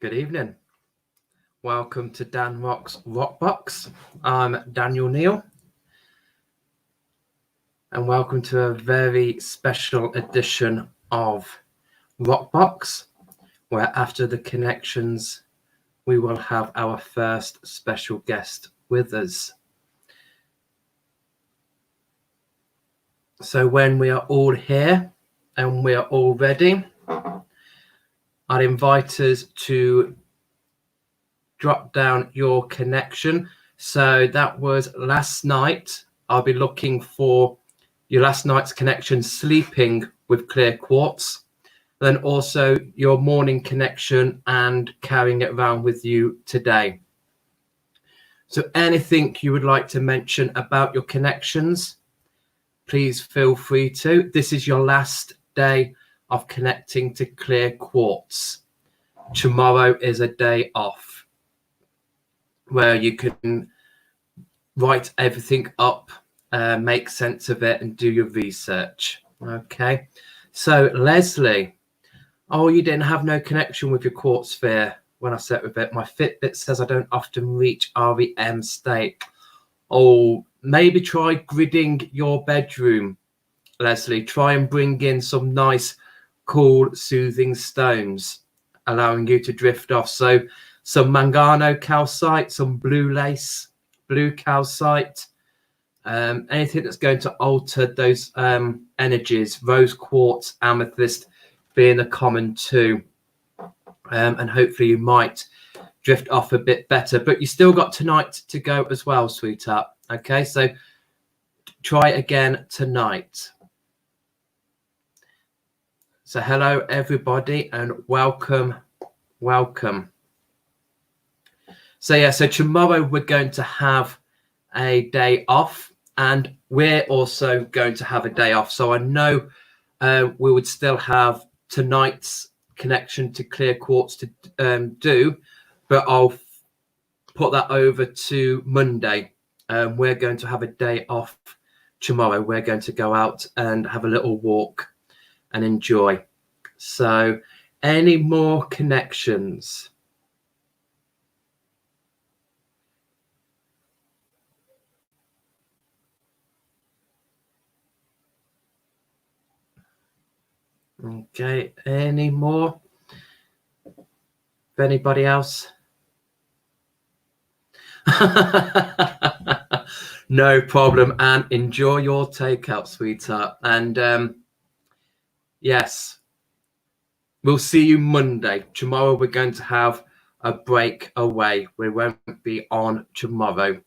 Good evening. Welcome to Dan Rox Rockbox. I'm Daniel Neal. And welcome to a very special edition of Rockbox, where after the connections, we will have our first special guest with us. So when we are all here and we are all ready, I'd invite us to drop down your connection. So that was last night. I'll be looking for your last night's connection, sleeping with clear quartz. Then also your morning connection and carrying it around with you today. So anything you would like to mention about your connections, please feel free to. This is your last day of connecting to clear quartz. Tomorrow is a day off, where you can write everything up, make sense of it, and do your research. Okay, so Leslie, oh, you didn't have no connection with your quartz sphere when I set with it. My Fitbit says I don't often reach REM state. Oh, maybe try gridding your bedroom, Leslie. Try and bring in some nice, cool, soothing stones, allowing you to drift off. So some mangano calcite, some blue lace, blue calcite, anything that's going to alter those energies, rose quartz, amethyst being a common two. And hopefully you might drift off a bit better. But you still got tonight to go as well, sweetheart. Okay, so try again tonight. So hello, everybody, and welcome. So yeah, so tomorrow we're going to have a day off, and we're also going to have a day off. So I know we would still have tonight's connection to clear quartz to do, but I'll put that over to Monday. We're going to have a day off tomorrow. We're going to go out and have a little walk and enjoy. So any more connections? Okay, any more? Anybody else? No problem. And enjoy your takeout, sweetheart. And yes, we'll see you Monday. Tomorrow we're going to have a break away. We won't be on tomorrow.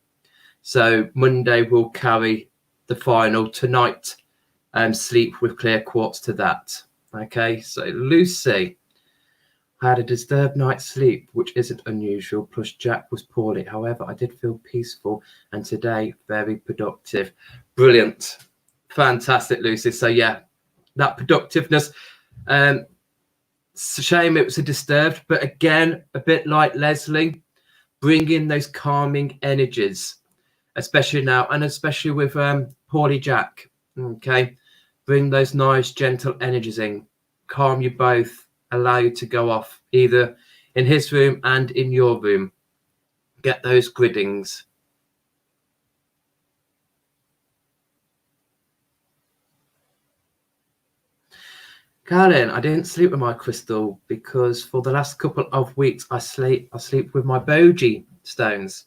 So Monday we'll carry the final tonight and sleep with clear quartz to that. Okay, so Lucy had a disturbed night's sleep, which isn't unusual, plus Jack was poorly. However, I did feel peaceful and today very productive. Brilliant. Fantastic, Lucy. So yeah, that productiveness. It's a shame it was a disturbed, but again, a bit like Leslie, bring in those calming energies, especially now, and especially with poorly Jack. Okay, bring those nice, gentle energies in, calm you both, allow you to go off either in his room and in your room. Get those griddings. Karen, I didn't sleep with my crystal because for the last couple of weeks I sleep with my boji stones,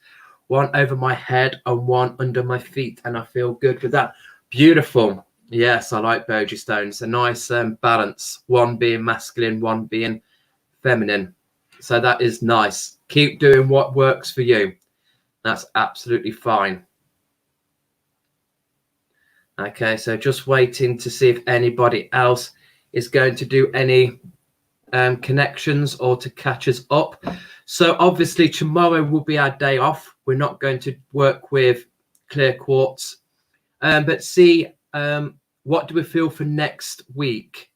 one over my head and one under my feet, and I feel good with that. Beautiful. Yes, I like boji stones. A nice balance, one being masculine, one being feminine. So that is nice. Keep doing what works for you. That's absolutely fine. Okay, so just waiting to see if anybody else is going to do any connections or to catch us up. So obviously tomorrow will be our day off. We're not going to work with clear quartz, but see what do we feel for next week?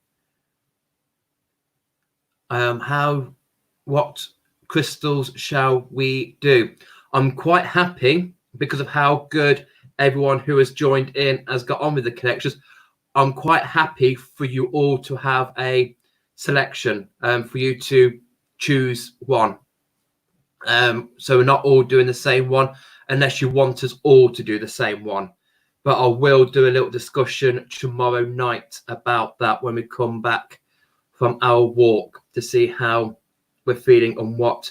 What crystals shall we do? I'm quite happy because of how good everyone who has joined in has got on with the connections. I'm quite happy for you all to have a selection, for you to choose one. So we're not all doing the same one unless you want us all to do the same one. But I will do a little discussion tomorrow night about that when we come back from our walk to see how we're feeling and what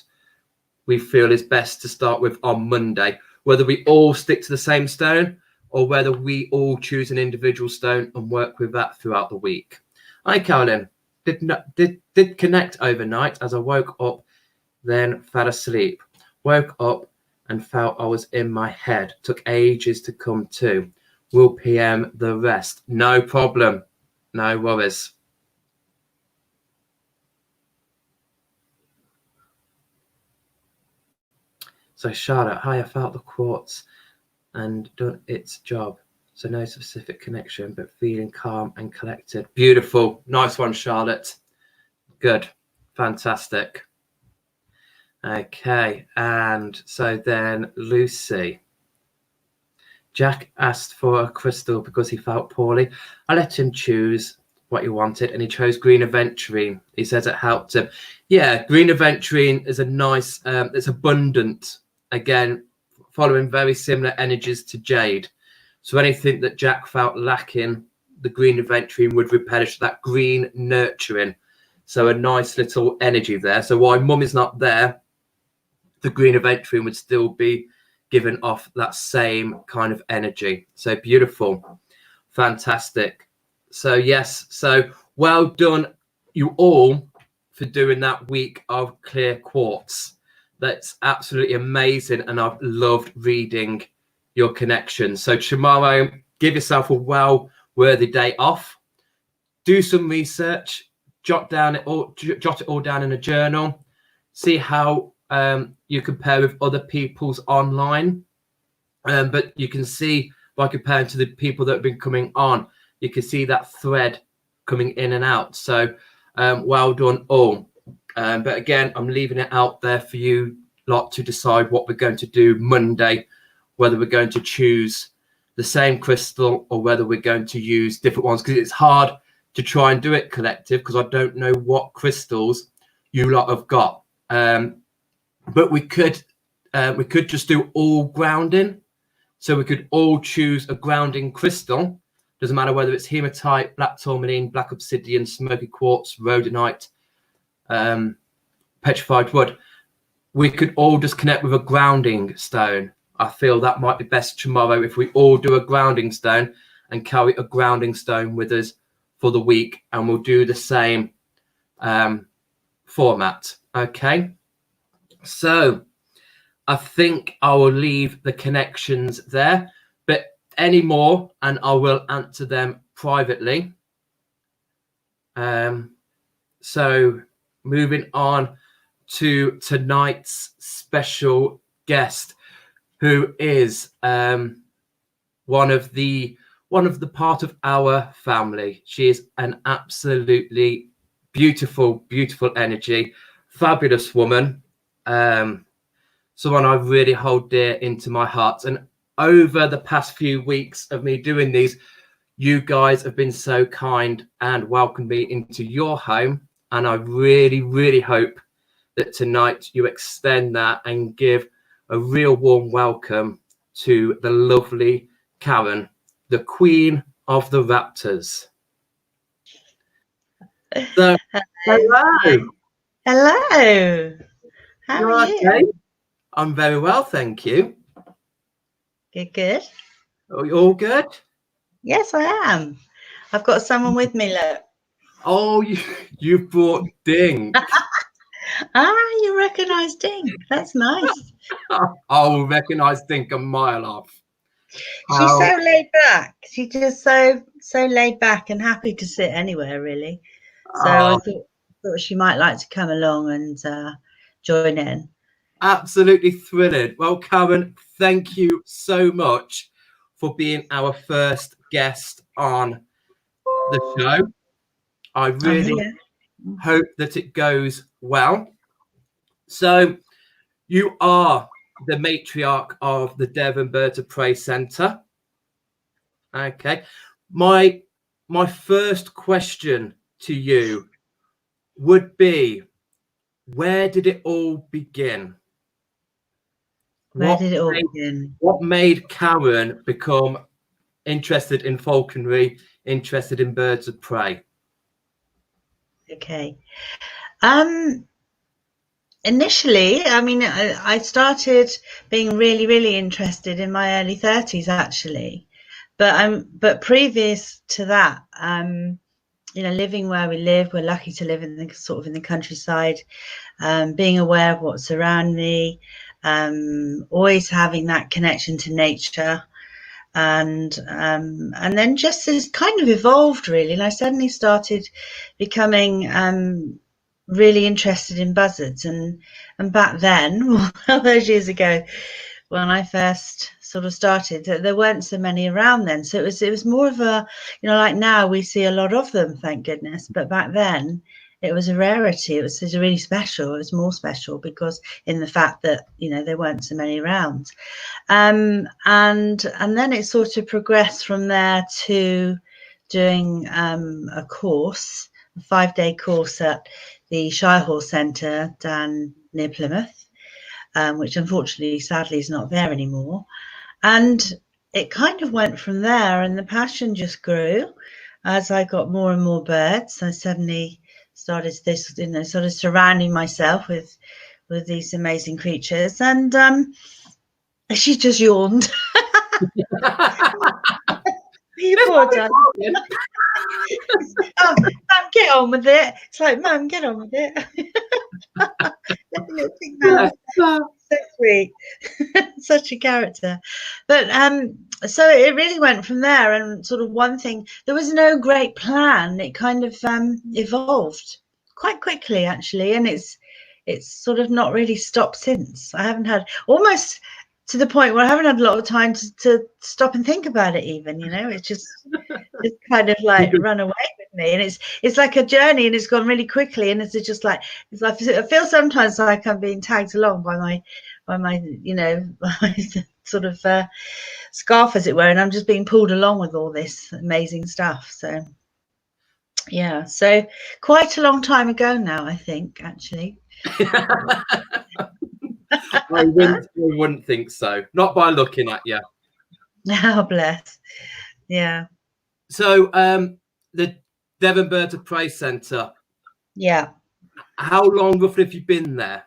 we feel is best to start with on Monday. Whether we all stick to the same stone or whether we all choose an individual stone and work with that throughout the week. Hi, Carolyn. Did connect overnight as I woke up, then fell asleep. Woke up and felt I was in my head. Took ages to come to. Will PM the rest. No problem. No worries. So Charlotte, hi, I felt the quartz and done its job. So no specific connection, but feeling calm and collected. Beautiful. Nice one, Charlotte. Good. Fantastic. Okay. And so then Lucy. Jack asked for a crystal because he felt poorly. I let him choose what he wanted and he chose green aventurine. He says it helped him. Yeah, green aventurine is a nice, it's abundant. Again, following very similar energies to jade. So anything that Jack felt lacking, the green aventurine would replenish that green nurturing. So a nice little energy there. So while Mum is not there, the green aventurine would still be giving off that same kind of energy. So beautiful. Fantastic. So yes, so well done you all for doing that week of clear quartz. That's absolutely amazing, and I've loved reading your connections. So tomorrow, give yourself a well-worthy day off. Do some research, jot it all down in a journal. See how you compare with other people's online. But you can see by comparing to the people that have been coming on, you can see that thread coming in and out. So well done all. But again, I'm leaving it out there for you lot to decide what we're going to do Monday, whether we're going to choose the same crystal or whether we're going to use different ones, because it's hard to try and do it collective because I don't know what crystals you lot have got. But we could just do all grounding. So we could all choose a grounding crystal. Doesn't matter whether it's hematite, black tourmaline, black obsidian, smoky quartz, rhodonite, petrified wood. We could all just connect with a grounding stone. I feel that might be best tomorrow if we all do a grounding stone and carry a grounding stone with us for the week, and we'll do the same format. Okay. So I think I will leave the connections there, but any more and I will answer them privately. So moving on to tonight's special guest, who is one of the part of our family. She is an absolutely beautiful energy, fabulous woman. Someone I really hold dear into my heart. And over the past few weeks of me doing these, you guys have been so kind and welcomed me into your home. And I really, really hope that tonight you extend that and give a real warm welcome to the lovely Karen, the Queen of the Raptors. So, hello. Hello. How are you? Okay? I'm very well, thank you. Good. Are you all good? Yes, I am. I've got someone with me, look. Oh, you brought Dink. You recognise Dink. That's nice. I will recognise Dink a mile off. She's so laid back. She's just so laid back and happy to sit anywhere, really. So I thought she might like to come along and join in. Absolutely thrilling. Well, Karen, thank you so much for being our first guest on the show. I really hope that it goes well. So you are the matriarch of the Devon Birds of Prey Centre. Okay. My first question to you would be, where did it all begin? Where did it all begin? What made Karen become interested in falconry, interested in birds of prey? Okay. Initially, I mean, I started being really, really interested in my early 30s, actually. But previous to that, you know, living where we live, we're lucky to live in the sort of in the countryside, being aware of what's around me, always having that connection to nature. And then just as kind of evolved really, and I suddenly started becoming really interested in buzzards. And back then, all those years ago, when I first sort of started, there weren't so many around then. So it was more of a, you know, like now we see a lot of them, thank goodness. But back then it was a rarity. It was really special. It was more special because in the fact that, you know, there weren't so many around. And then it sort of progressed from there to doing a course, a 5-day course at the Shirehall Centre down near Plymouth, which unfortunately, sadly, is not there anymore. And it kind of went from there, and the passion just grew as I got more and more birds. I suddenly started this, you know, sort of surrounding myself with these amazing creatures. And she just yawned. You poor darling. Oh, Mum, get on with it. It's like, Mum, get on with it. Little pink mouse. So sweet. Such a character. But so it really went from there, and sort of one thing, there was no great plan. It kind of evolved quite quickly, actually, and it's sort of not really stopped since. I haven't had, almost to the point where I haven't had a lot of time to stop and think about it even, you know. It's kind of like run away with me, and it's like a journey, and it's gone really quickly, and it's just like, I feel sometimes like I'm being tagged along by my you know, my sort of scarf, as it were, and I'm just being pulled along with all this amazing stuff. So yeah, so quite a long time ago now, I think, actually. I wouldn't think so. Not by looking at you. Oh, bless. Yeah. So the Devon Birds of Prey Centre. Yeah. How long roughly have you been there?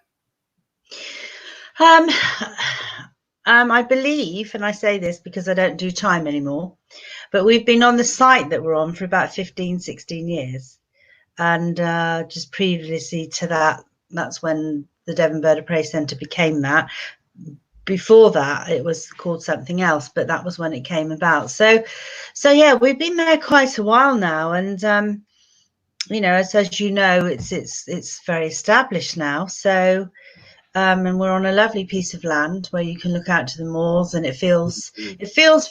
I believe, and I say this because I don't do time anymore, but we've been on the site that we're on for about 15, 16 years. And just previously to that, that's when the Devon Bird of Prey Centre became that. Before that, it was called something else, but that was when it came about. So yeah, we've been there quite a while now, and you know, as you know, it's very established now. So and we're on a lovely piece of land where you can look out to the moors, and it feels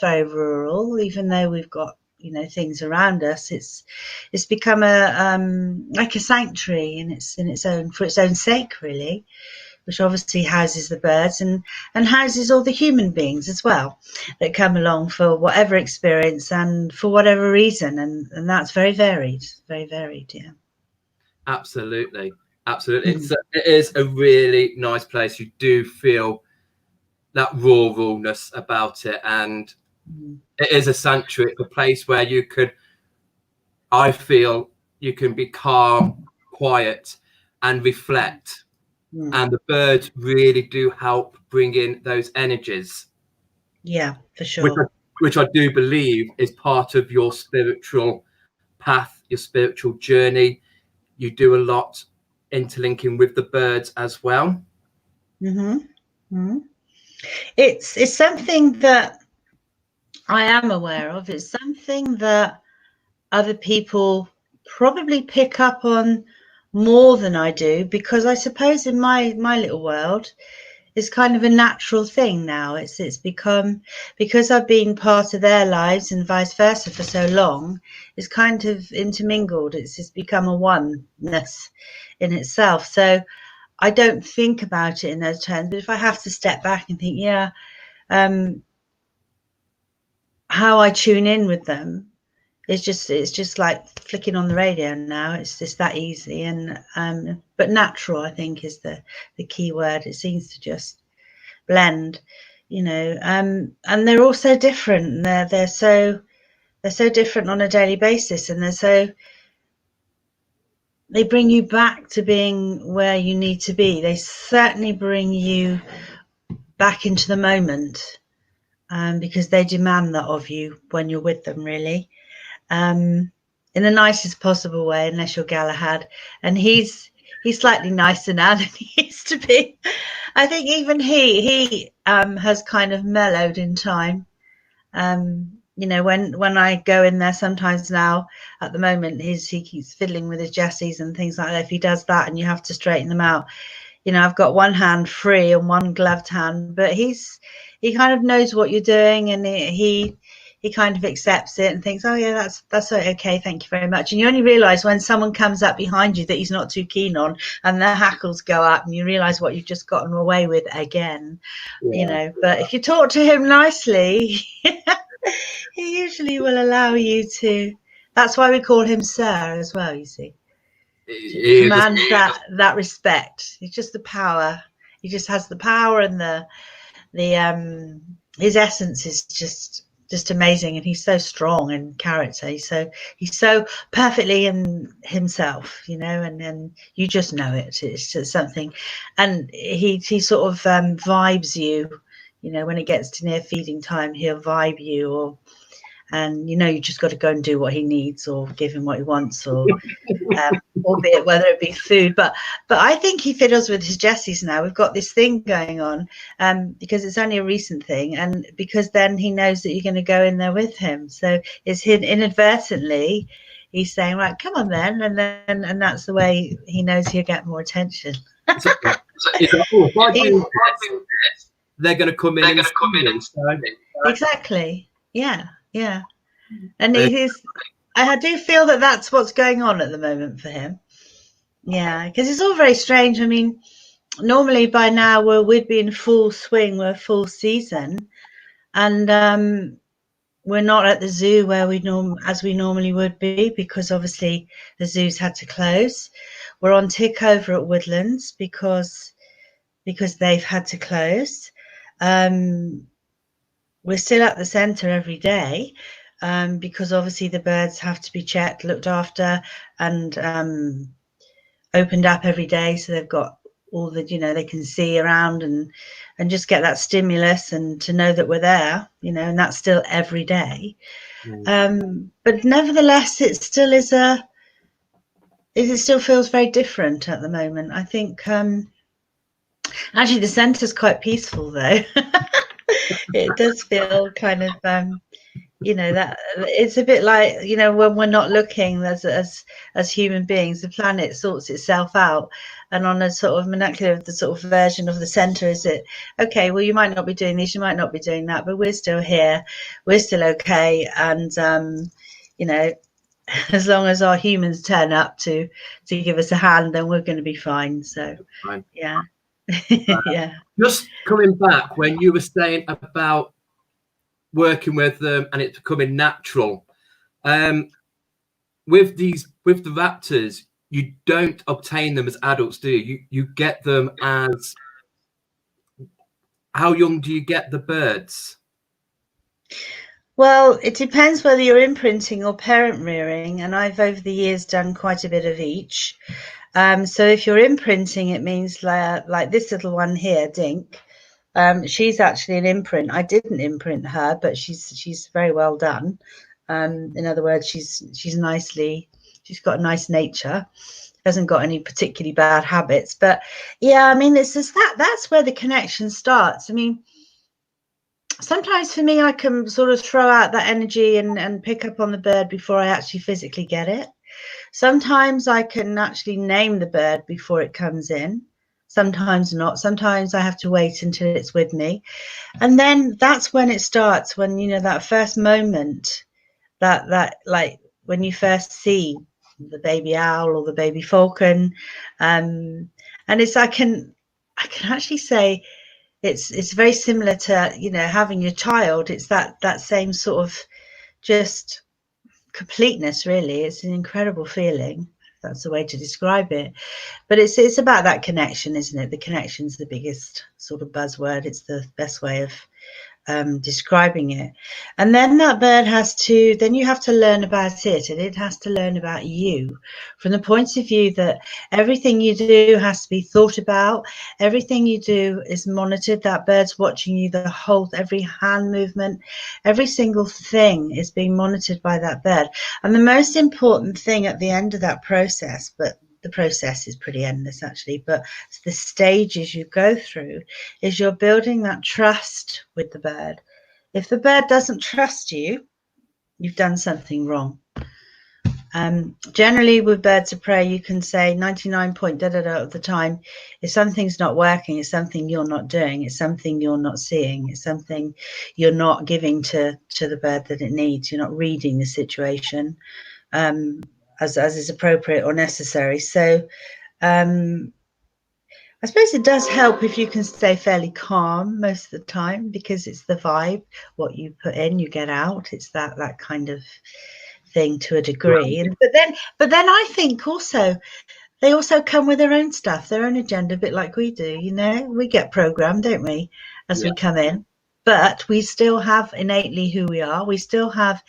very rural, even though we've got, you know, things around us. It's become a like a sanctuary in its own, for its own sake, really, which obviously houses the birds and houses all the human beings as well that come along for whatever experience and for whatever reason, and that's very varied, yeah. Absolutely. It is a really nice place. You do feel that ruralness about it, and it is a sanctuary, a place where you could, I feel, you can be calm, quiet, and reflect. And the birds really do help bring in those energies. Yeah, for sure. Which I do believe is part of your spiritual path, your spiritual journey. You do a lot interlinking with the birds as well. It's something that I am aware of. It's something that other people probably pick up on more than I do, because I suppose in my little world, it's kind of a natural thing now. It's become, because I've been part of their lives and vice versa for so long, it's kind of intermingled. It's become a oneness in itself. So I don't think about it in those terms, but if I have to step back and think, how I tune in with them, it's just like flicking on the radio now. It's just that easy, and but natural, I think, is the key word. It seems to just blend, you know, and they're all so different. They're so different on a daily basis, and they bring you back to being where you need to be. They certainly bring you back into the moment, because they demand that of you when you're with them, really. In the nicest possible way, unless you're Galahad, and he's slightly nicer now than he used to be. I think even he has kind of mellowed in time. You know, when I go in there sometimes now, at the moment, he keeps fiddling with his Jessies and things like that. If he does that and you have to straighten them out, you know, I've got one hand free and one gloved hand, but he kind of knows what you're doing, and he kind of accepts it and thinks, oh yeah, that's okay, thank you very much. And you only realize when someone comes up behind you that he's not too keen on, and their hackles go up, and you realize what you've just gotten away with again. You know, but if you talk to him nicely, he usually will allow you to. That's why we call him Sir as well, you see. To command that respect. It's just the power. He just has the power, and his essence is just amazing, and he's so strong in character. He's so perfectly in himself, you know, and then you just know it. It's just something, and he sort of vibes you. You know, when it gets to near feeding time, he'll vibe you, and you know, you just got to go and do what he needs, or give him what he wants, or albeit whether it be food. But I think he fiddles with his Jessies now. We've got this thing going on, because it's only a recent thing, and because then he knows that you're going to go in there with him. So it's inadvertently he's saying, right, come on then, and that's the way he knows he'll get more attention. So, if I do this, they're going to come in and see me. So. Exactly. Yeah. And I do feel that that's what's going on at the moment for him. Yeah, because it's all very strange. I mean, normally by now we'd be in full swing, we're full season, and we're not at the zoo where as we normally would be, because obviously the zoos had to close. We're on tick over at Woodlands because they've had to close. We're still at the centre every day, because obviously the birds have to be checked, looked after, and opened up every day, so they've got all the, you know, they can see around and just get that stimulus and to know that we're there, you know, and that's still every day. But nevertheless, it still is it still feels very different at the moment. I think actually the centre's quite peaceful though. It does feel kind of you know, that it's a bit like, you know, when we're not looking as human beings, the planet sorts itself out, and on a sort of molecular, the sort of version of the center is it, okay, well, you might not be doing this, you might not be doing that, but we're still here, we're still okay, and you know, as long as our humans turn up to give us a hand, then we're going to be fine. So yeah. Yeah, just coming back when you were saying about working with them and it's becoming natural, with the raptors, you don't obtain them as adults, do you? You get them as, how young do you get the birds? well, it depends whether you're imprinting or parent rearing, and I've over the years done quite a bit of each. So if you're imprinting, it means like this little one here, Dink. She's actually an imprint. I didn't imprint her, but she's very well done. In other words, she's got a nice nature. Hasn't got any particularly bad habits. But yeah, I mean, it's just that's where the connection starts. I mean, sometimes for me, I can sort of throw out that energy and pick up on the bird before I actually physically get it. Sometimes I can actually name the bird before it comes in. Sometimes not. Sometimes I have to wait until it's with me. And then that's when it starts, when, you know, that first moment, that like when you first see the baby owl or the baby falcon. And it's, I can actually say it's very similar to, you know, having your child. It's that same sort of just completeness, really. It's an incredible feeling. That's the way to describe it. But it's about that connection, isn't it? The connection's the biggest sort of buzzword. It's the best way of describing it. And then that bird then you have to learn about it, and it has to learn about you from the point of view that everything you do has to be thought about. Everything you do is monitored. That bird's watching you, every hand movement, every single thing is being monitored by that bird. And the most important thing at the end of that process, but the process is pretty endless actually, but the stages you go through is you're building that trust with the bird. If the bird doesn't trust you, you've done something wrong. Generally with birds of prey, you can say 99 point of the time, if something's not working, it's something you're not doing, it's something you're not seeing, it's something you're not giving to the bird that it needs. You're not reading the situation as is appropriate or necessary. So I suppose it does help if you can stay fairly calm most of the time, because it's the vibe. What you put in, you get out. It's that kind of thing to a degree. And but then I think also they also come with their own stuff, their own agenda, a bit like we do. You know, we get programmed, don't we, as we come in. But we still have innately who we are. We still have,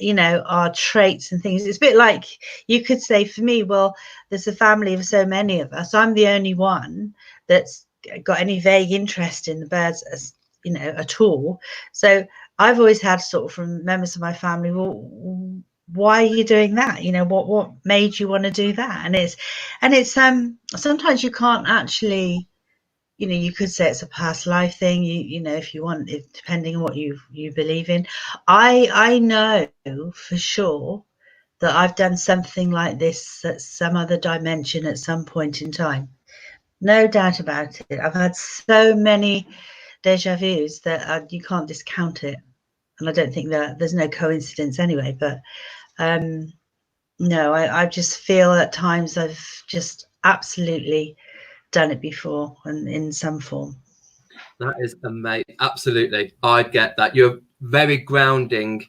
you know, our traits and things. It's a bit like you could say for me, well, there's a family of so many of us. I'm the only one that's got any vague interest in the birds, as you know, at all. So I've always had sort of from members of my family, well, why are you doing that? You know, what made you want to do that? And it's sometimes you can't actually, you know, you could say it's a past life thing, you know, if you want, depending on what you believe in. I know for sure that I've done something like this at some other dimension at some point in time. No doubt about it. I've had so many deja vus that you can't discount it. And I don't think that there's no coincidence anyway, but no, I just feel at times I've just absolutely done it before and in some form. That is amazing. Absolutely. I get that. You're very grounding,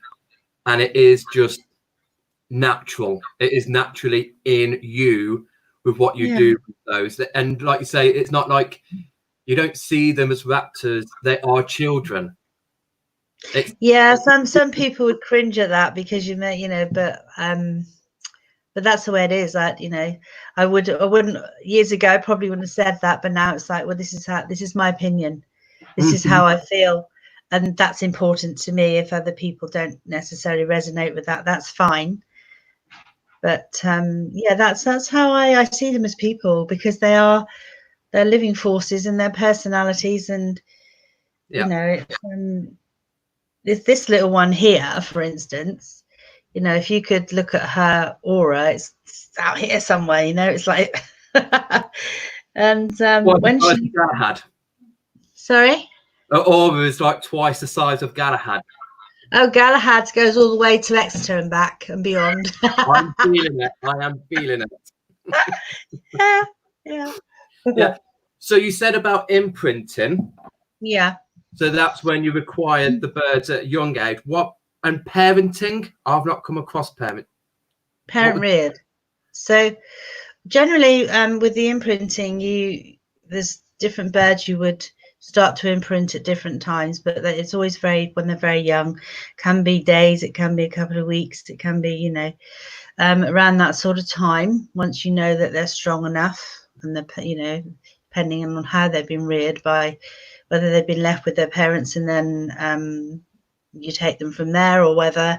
and it is just natural. It is naturally in you with what you do with those. And like you say, it's not like you don't see them as raptors. They are children. Some people would cringe at that because you know, but that's the way it is. That, you know, I wouldn't years ago I probably wouldn't have said that, but now it's like, well, this is my opinion. This is how I feel, and that's important to me. If other people don't necessarily resonate with that, that's fine. But that's how I see them as people, because they're living forces and their personalities, and you know, this little one here, for instance, you know, if you could look at her aura, it's out here somewhere, you know, it's like and when she had. Sorry? Her aura is like twice the size of Galahad. Oh, Galahad goes all the way to Exeter and back and beyond. I'm feeling it. I am feeling it. Yeah. So you said about imprinting. Yeah. So that's when you required the birds at a young age. And parenting? I've not come across parent reared. So generally, with the imprinting, there's different birds you would start to imprint at different times, but it's always when they're very young. Can be days, it can be a couple of weeks, it can be, you know, around that sort of time. Once you know that they're strong enough, and they're, you know, depending on how they've been reared, by whether they've been left with their parents and then you take them from there, or whether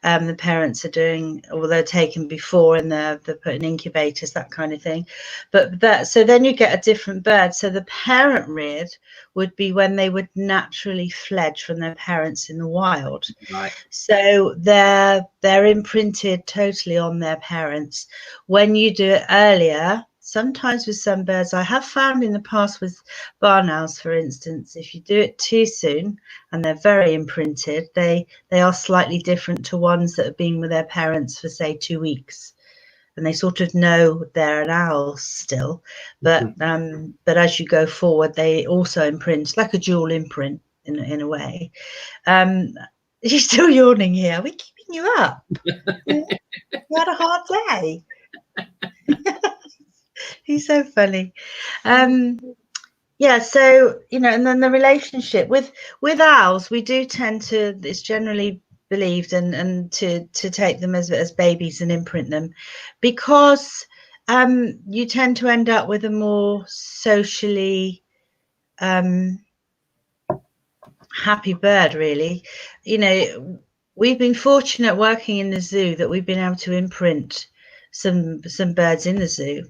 the parents are doing, or they're taken before and they're put in incubators, that kind of thing. But so then you get a different bird. So the parent reared would be when they would naturally fledge from their parents in the wild. Right. So they're imprinted totally on their parents. When you do it earlier, sometimes with some birds, I have found in the past with barn owls, for instance, if you do it too soon and they're very imprinted, they are slightly different to ones that have been with their parents for, say, 2 weeks. And they sort of know they're an owl still. But as you go forward, they also imprint, like a dual imprint in a way. She's still yawning here. We're keeping you up. You had a hard day. He's so funny. Yeah, so, you know, and then the relationship with owls, we do tend to, it's generally believed, and to take them as babies and imprint them, because you tend to end up with a more socially happy bird, really. You know, we've been fortunate working in the zoo that we've been able to imprint some birds in the zoo.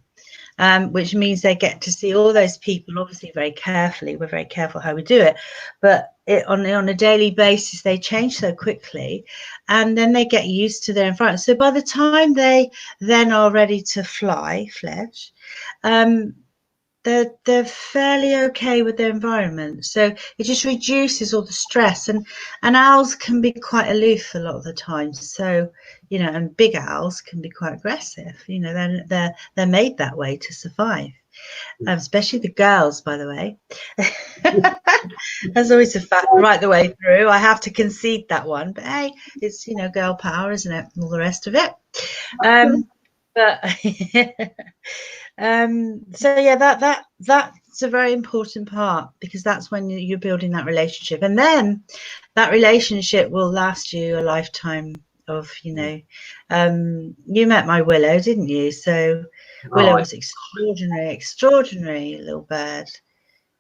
Which means they get to see all those people, obviously very carefully. We're very careful how we do it, but on a daily basis, they change so quickly, and then they get used to their environment. So by the time they then are ready to fledge, they're fairly okay with their environment. So it just reduces all the stress, and owls can be quite aloof a lot of the time. So, you know, and big owls can be quite aggressive. You know, they're made that way to survive. Especially the girls, by the way. That's always a fact right the way through. I have to concede that one, but hey, it's, you know, girl power, isn't it? And all the rest of it. But so yeah, that's a very important part, because that's when you're building that relationship, and then that relationship will last you a lifetime of, you know. You met my Willow, didn't you? So Willow was extraordinary little bird.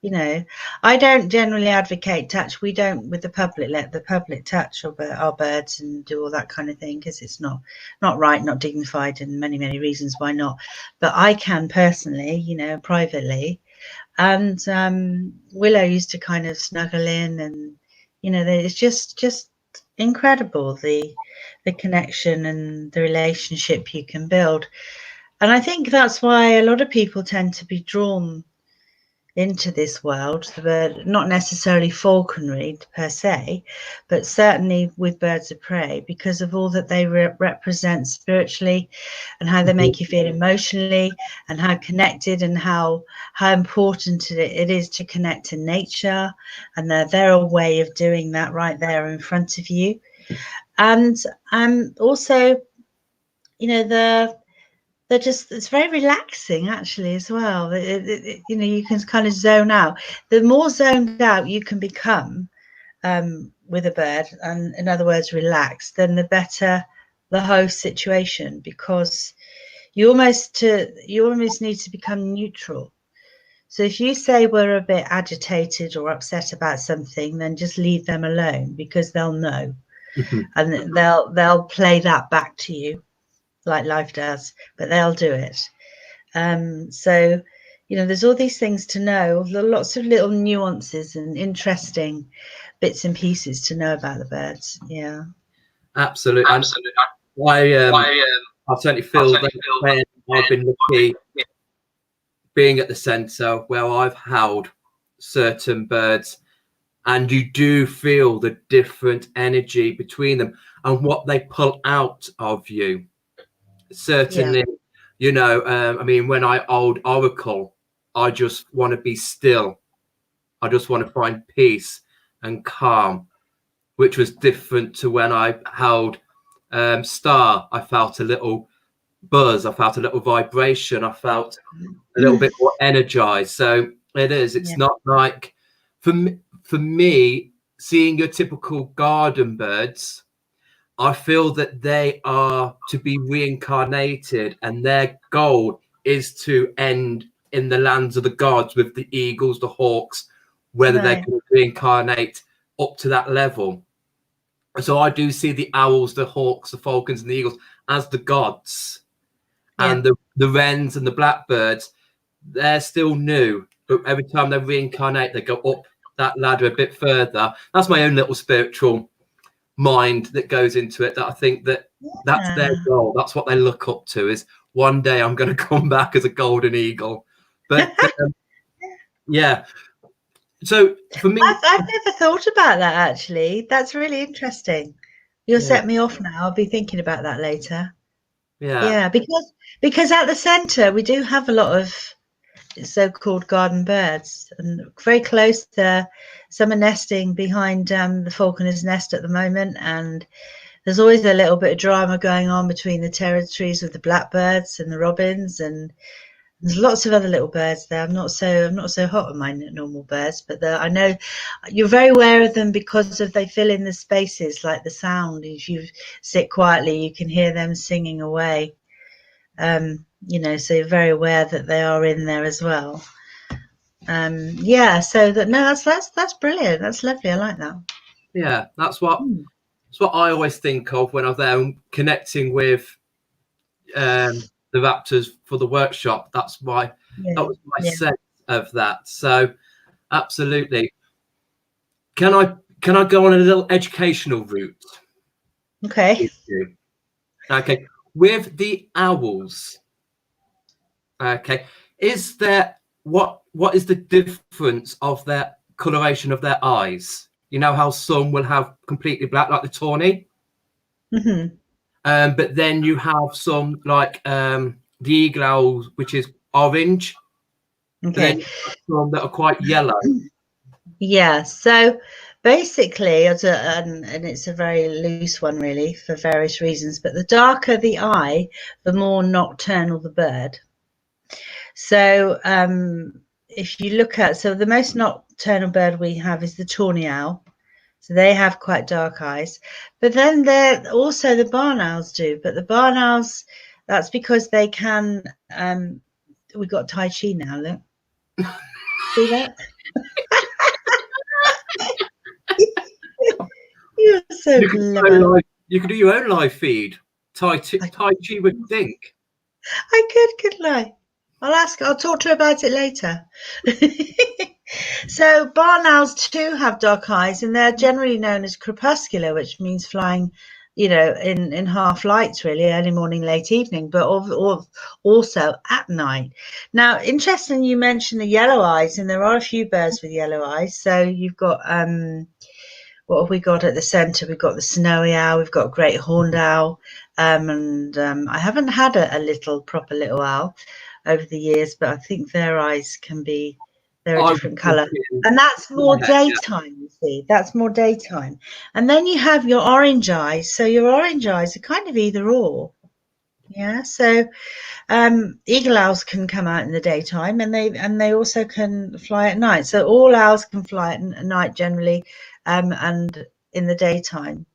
You know, I don't generally advocate touch. We don't, with the public, let the public touch our birds and do all that kind of thing, because it's not right, not dignified, and many reasons why not. But I can personally, you know, privately. And Willow used to kind of snuggle in, and, you know, it's just incredible, the connection and the relationship you can build. And I think that's why a lot of people tend to be drawn into this world, but not necessarily falconry per se, but certainly with birds of prey, because of all that they represent spiritually, and how they make you feel emotionally, and how connected, and how important it is to connect to nature. And they're a way of doing that right there in front of you. And also, you know, it's very relaxing actually as well. You know, you can kind of zone out. The more zoned out you can become with a bird, and in other words relaxed, then the better the whole situation, because you almost need to become neutral. So if you say we're a bit agitated or upset about something, then just leave them alone, because they'll know. And they'll play that back to you, like life does, but they'll do it. So, you know, there's all these things to know, lots of little nuances and interesting bits and pieces to know about the birds. Yeah, absolutely. I certainly feel that when I've been lucky being at the centre where I've held certain birds, and you do feel the different energy between them and what they pull out of you. Certainly, you know, I mean, when I hold Oracle, I just want to be still. I just want to find peace and calm, which was different to when I held Star. I felt a little buzz. I felt a little vibration. I felt a little bit more energized. So it is. It's not like, for me, seeing your typical garden birds, I feel that they are to be reincarnated, and their goal is to end in the lands of the gods with the eagles, the hawks, whether they can reincarnate up to that level. So I do see the owls, the hawks, the falcons, and the eagles as the gods. And the wrens and the blackbirds, they're still new, but every time they reincarnate, they go up that ladder a bit further. That's my own little spiritual mind that goes into it, that I think that's their goal. That's what they look up to, is one day I'm going to come back as a golden eagle. But yeah, so for me, I've never thought about that actually. That's really interesting. You'll set me off now. I'll be thinking about that later. Yeah, because at the centre we do have a lot of so-called garden birds, and very close to some are nesting behind the falconer's nest at the moment, and there's always a little bit of drama going on between the territories of the blackbirds and the robins, and there's lots of other little birds there. I'm not so hot on my normal birds, but I know you're very aware of them because they fill in the spaces, like the sound. If you sit quietly, you can hear them singing away. So you're very aware that they are in there as well. So that's brilliant. That's lovely. I like that. Yeah, that's what I always think of when I'm there connecting with the raptors for the workshop. That was my sense of that. So absolutely. Can I go on a little educational route? Okay. Okay. With the owls. Okay. Is there what is the difference of their coloration of their eyes? You know how some will have completely black, like the tawny. Mm-hmm. But then you have some like the eagle owls, which is orange. Okay. And then some that are quite yellow. Yeah. So basically, and it's a very loose one, really, for various reasons. But the darker the eye, the more nocturnal the bird. So if you look at, the most nocturnal bird we have is the tawny owl. So they have quite dark eyes. But then also the barn owls do. But the barn owls, that's because they can, we've got Tai Chi now, look. See that? You're so clever. You could do your own live feed. Tai Chi would think. I couldn't I? I'll talk to her about it later. So barn owls too have dark eyes, and they're generally known as crepuscular, which means flying, in half lights, really, early morning, late evening, but also at night. Now, interesting, you mentioned the yellow eyes, and there are a few birds with yellow eyes. So you've got what have we got at the centre? We've got the snowy owl, we've got great horned owl, and I haven't had a proper little owl over the years, but I think their eyes they're a different colour. And that's more daytime, you see. That's more daytime. And then you have your orange eyes. So your orange eyes are kind of either or. Yeah. So eagle owls can come out in the daytime, and they also can fly at night. So all owls can fly at night generally, and in the daytime,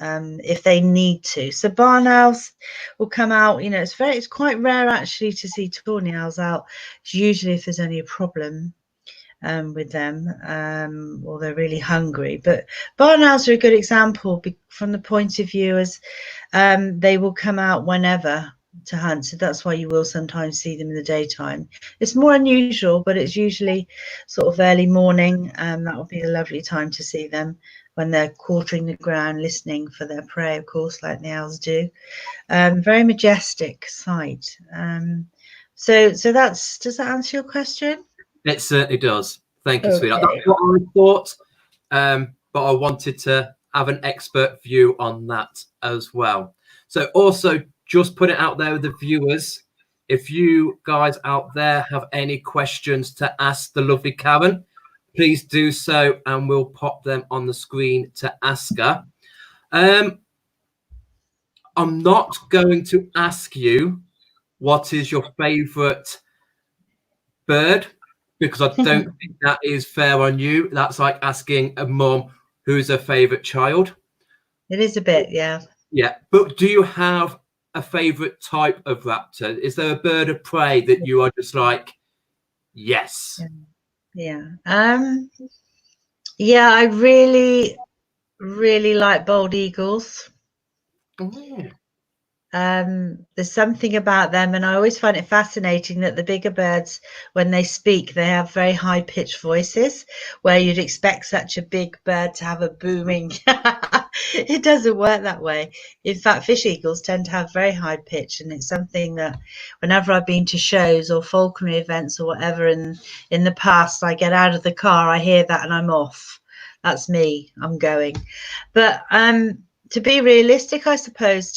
if they need to. So barn owls will come out. It's quite rare actually to see tawny owls out. It's usually if there's only a problem with them, or they're really hungry. But barn owls are a good example from the point of view as they will come out whenever to hunt. So that's why you will sometimes see them in the daytime. It's more unusual, but it's usually sort of early morning, and that will be a lovely time to see them when they're quartering the ground, listening for their prey, of course, like the owls do. Very majestic sight. So does that answer your question? It certainly does. Thank you, sweetheart. That's what I thought, but I wanted to have an expert view on that as well. So also, just put it out there with the viewers. If you guys out there have any questions to ask the lovely Karen, please do so, and we'll pop them on the screen to ask her. I'm not going to ask you what is your favourite bird, because I don't think that is fair on you. That's like asking a mum who's her favourite child. It is a bit, yeah. Yeah, but do you have a favourite type of raptor? Is there a bird of prey that you are just like, yes? Yeah. Yeah, I really, really like bald eagles. There's something about them, and I always find it fascinating that the bigger birds, when they speak, they have very high-pitched voices, where you'd expect such a big bird to have a booming. It doesn't work that way. In fact, fish eagles tend to have very high pitch, and it's something that whenever I've been to shows or falconry events or whatever in the past, I get out of the car, I hear that, and I'm off. That's me. I'm going. But to be realistic, I suppose,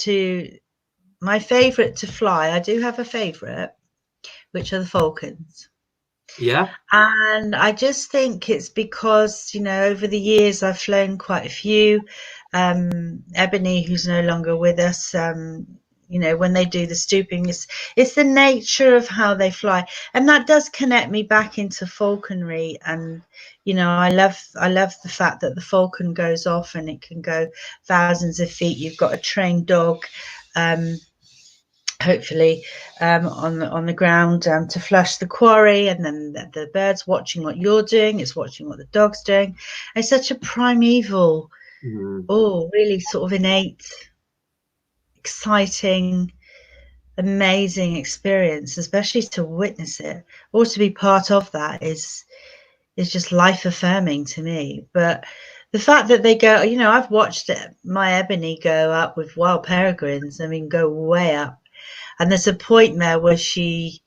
my favourite to fly, I do have a favourite, which are the falcons. Yeah. And I just think it's because, you know, over the years I've flown quite a few. Ebony, who's no longer with us, you know, when they do the stooping, it's the nature of how they fly, and that does connect me back into falconry. And you know, I love the fact that the falcon goes off and it can go thousands of feet. You've got a trained dog, hopefully on the ground to flush the quarry, and then the bird's watching what you're doing, it's watching what the dog's doing. It's such a primeval, really sort of innate, exciting, amazing experience, especially to witness it or to be part of that is just life affirming to me. But the fact that they go, you know, I've watched my Ebony go up with wild peregrines, I mean, go way up. And there's a point there where she,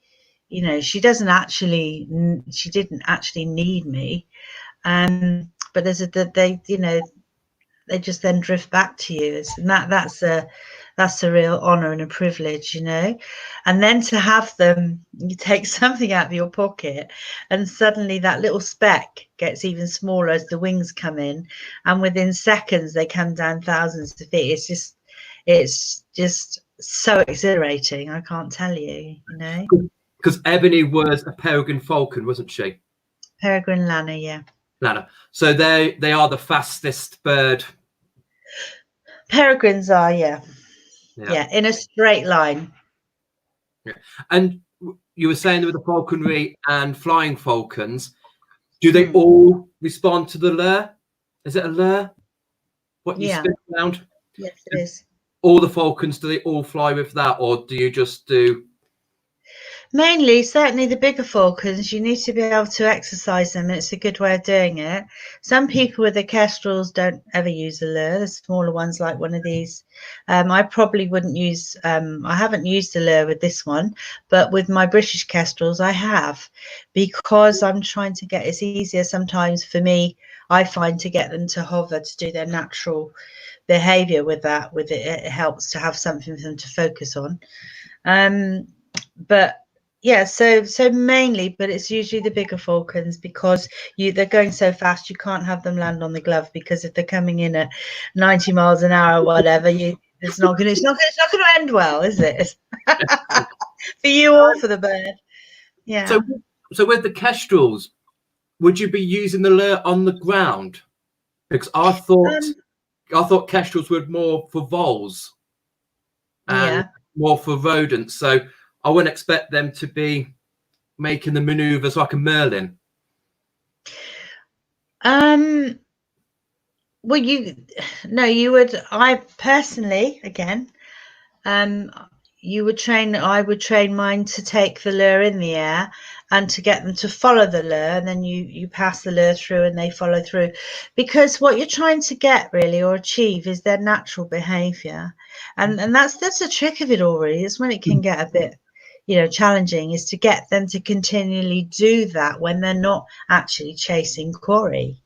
you know, she didn't actually need me. But there's they, you know, they just then drift back to you. And that's a real honor and a privilege, you know. And then to have them, you take something out of your pocket and suddenly that little speck gets even smaller as the wings come in, and within seconds they come down thousands of feet. It's just so exhilarating. I can't tell you, you know. Because Ebony was a peregrine falcon, wasn't she? Peregrine Lana, yeah. Lana. So they are the fastest bird. Peregrines are, yeah, in a straight line. Yeah. And you were saying with the falconry and flying falcons, do they all respond to the lure? Is it a lure? What you spin around? Yes, it is. All the falcons, do they all fly with that, or do you just do? Mainly, certainly the bigger falcons, you need to be able to exercise them, and it's a good way of doing it. Some people with the kestrels don't ever use a lure, the smaller ones like one of these. I probably wouldn't use, I haven't used a lure with this one, but with my British kestrels I have, because I'm trying to get, it's easier sometimes for me, I find, to get them to hover, to do their natural behavior with that. With it helps to have something for them to focus on. But yeah, so mainly, but it's usually the bigger falcons, because they're going so fast you can't have them land on the glove, because if they're coming in at 90 miles an hour or whatever, it's not going to end well, is it? For you or for the bird. Yeah. So with the kestrels, would you be using the lure on the ground? Because I thought kestrels were more for voles and more for rodents. So I wouldn't expect them to be making the maneuvers like a merlin. Well, you would. I personally, again, I would train mine to take the lure in the air and to get them to follow the lure, and then you pass the lure through and they follow through, because what you're trying to get really or achieve is their natural behavior, and that's the trick of it all, really. It's when it can get a bit, you know, challenging, is to get them to continually do that when they're not actually chasing quarry.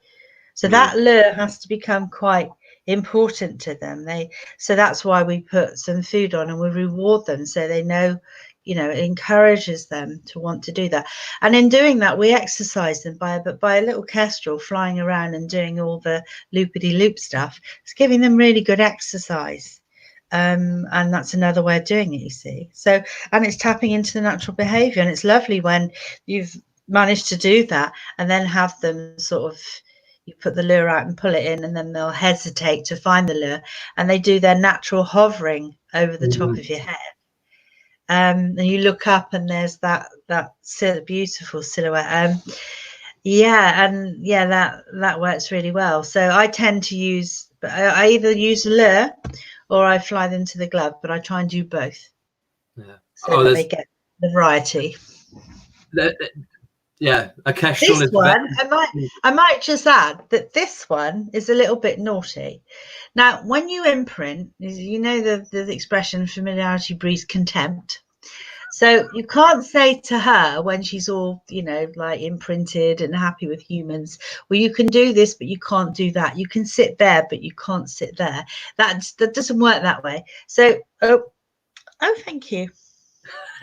So that lure has to become quite important to them. So that's why we put some food on and we reward them, so they know, you know, it encourages them to want to do that. And in doing that, we exercise them by a little kestrel flying around and doing all the loopity-loop stuff. It's giving them really good exercise. And that's another way of doing it, you see. So, and it's tapping into the natural behavior, and it's lovely when you've managed to do that and then have them sort of, you put the lure out and pull it in, and then they'll hesitate to find the lure, and they do their natural hovering over the top of your head. And you look up and there's that beautiful silhouette. That works really well. So I tend to use, I either use a lure or I fly them to the glove, but I try and do both. So that they get the variety. Yeah, a kestrel. This one, I might just add that this one is a little bit naughty. Now, when you imprint, you know the expression familiarity breeds contempt. So you can't say to her when she's all, you know, like imprinted and happy with humans, well, you can do this, but you can't do that. You can sit there, but you can't sit there. That doesn't work that way. So, oh, thank you.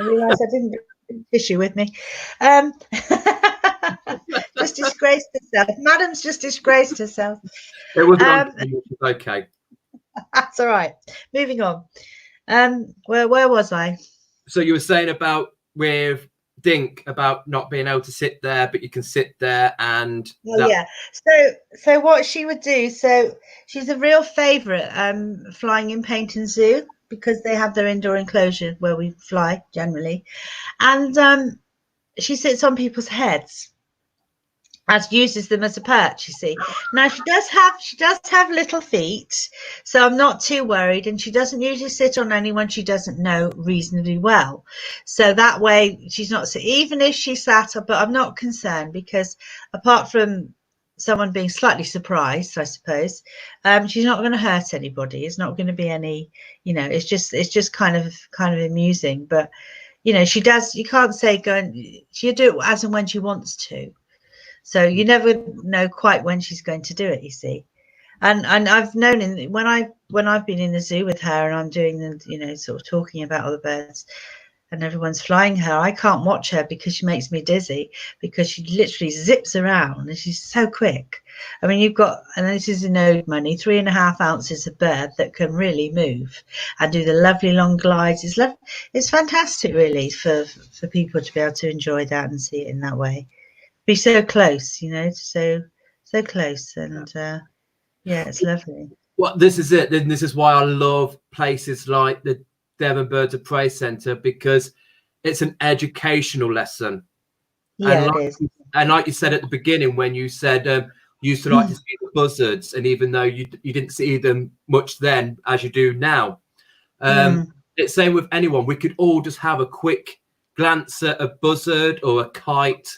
I realised I didn't bring tissue with me. Just disgraced herself. Madam's just disgraced herself. It wasn't on camera, which is okay. That's all right. Moving on. Where was I? So you were saying about with Dink about not being able to sit there, but you can sit there and yeah. So what she would do, so she's a real favourite flying in Paynton Zoo, because they have their indoor enclosure where we fly generally, and she sits on people's heads and uses them as a perch, you see. Now she does have little feet, so I'm not too worried, and she doesn't usually sit on anyone she doesn't know reasonably well. So that way she's not, even if she sat up, but I'm not concerned, because apart from someone being slightly surprised, I suppose, she's not going to hurt anybody. It's not going to be any, it's just kind of amusing. But she does, you can't say she'll do it as and when she wants to. So you never know quite when she's going to do it, you see. And I've known when I've been in the zoo with her and I'm doing the, sort of talking about all the birds and everyone's flying her, I can't watch her because she makes me dizzy, because she literally zips around and she's so quick. I mean, you've got, and this is in old money, 3.5 ounces of bird that can really move and do the lovely long glides. It's fantastic, really, for people to be able to enjoy that and see it in that way. Be so close, so close, and it's lovely. Well, this is it. This is why I love places like the Devon Birds of Prey Centre, because it's an educational lesson. Yeah, it is. And like you said at the beginning, when you said you used to like to see the buzzards, and even though you didn't see them much then as you do now, it's same with anyone. We could all just have a quick glance at a buzzard or a kite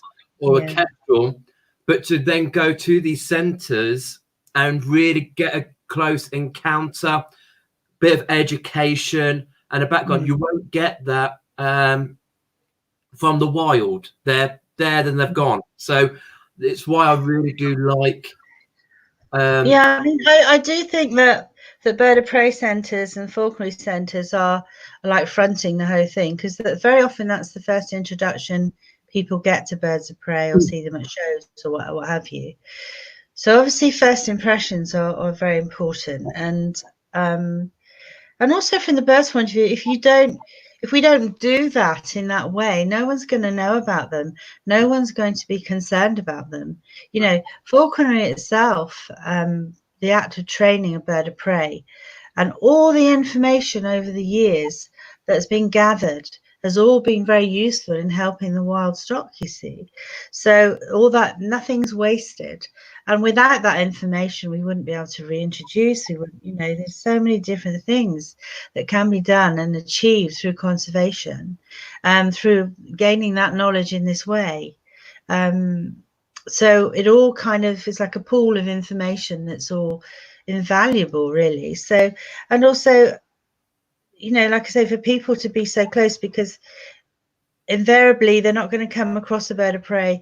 or a kestrel, but to then go to these centres and really get a close encounter, bit of education and a background, you won't get that from the wild. They're there, then they've gone. So it's why I really do like. I do think that the bird of prey centres and falconry centres are like fronting the whole thing, because very often that's the first introduction people get to birds of prey or see them at shows or what have you. So obviously first impressions are very important, and also from the bird's point of view, if we don't do that in that way, no one's going to know about them. No one's going to be concerned about them. Falconry itself, the act of training a bird of prey, and all the information over the years that's been gathered has all been very useful in helping the wild stock, you see. So all that, nothing's wasted. And without that information, we wouldn't be able to reintroduce. We wouldn't, there's so many different things that can be done and achieved through conservation, through gaining that knowledge in this way. So it all kind of is like a pool of information that's all invaluable, really. So, and also, like I say, for people to be so close, because invariably they're not going to come across a bird of prey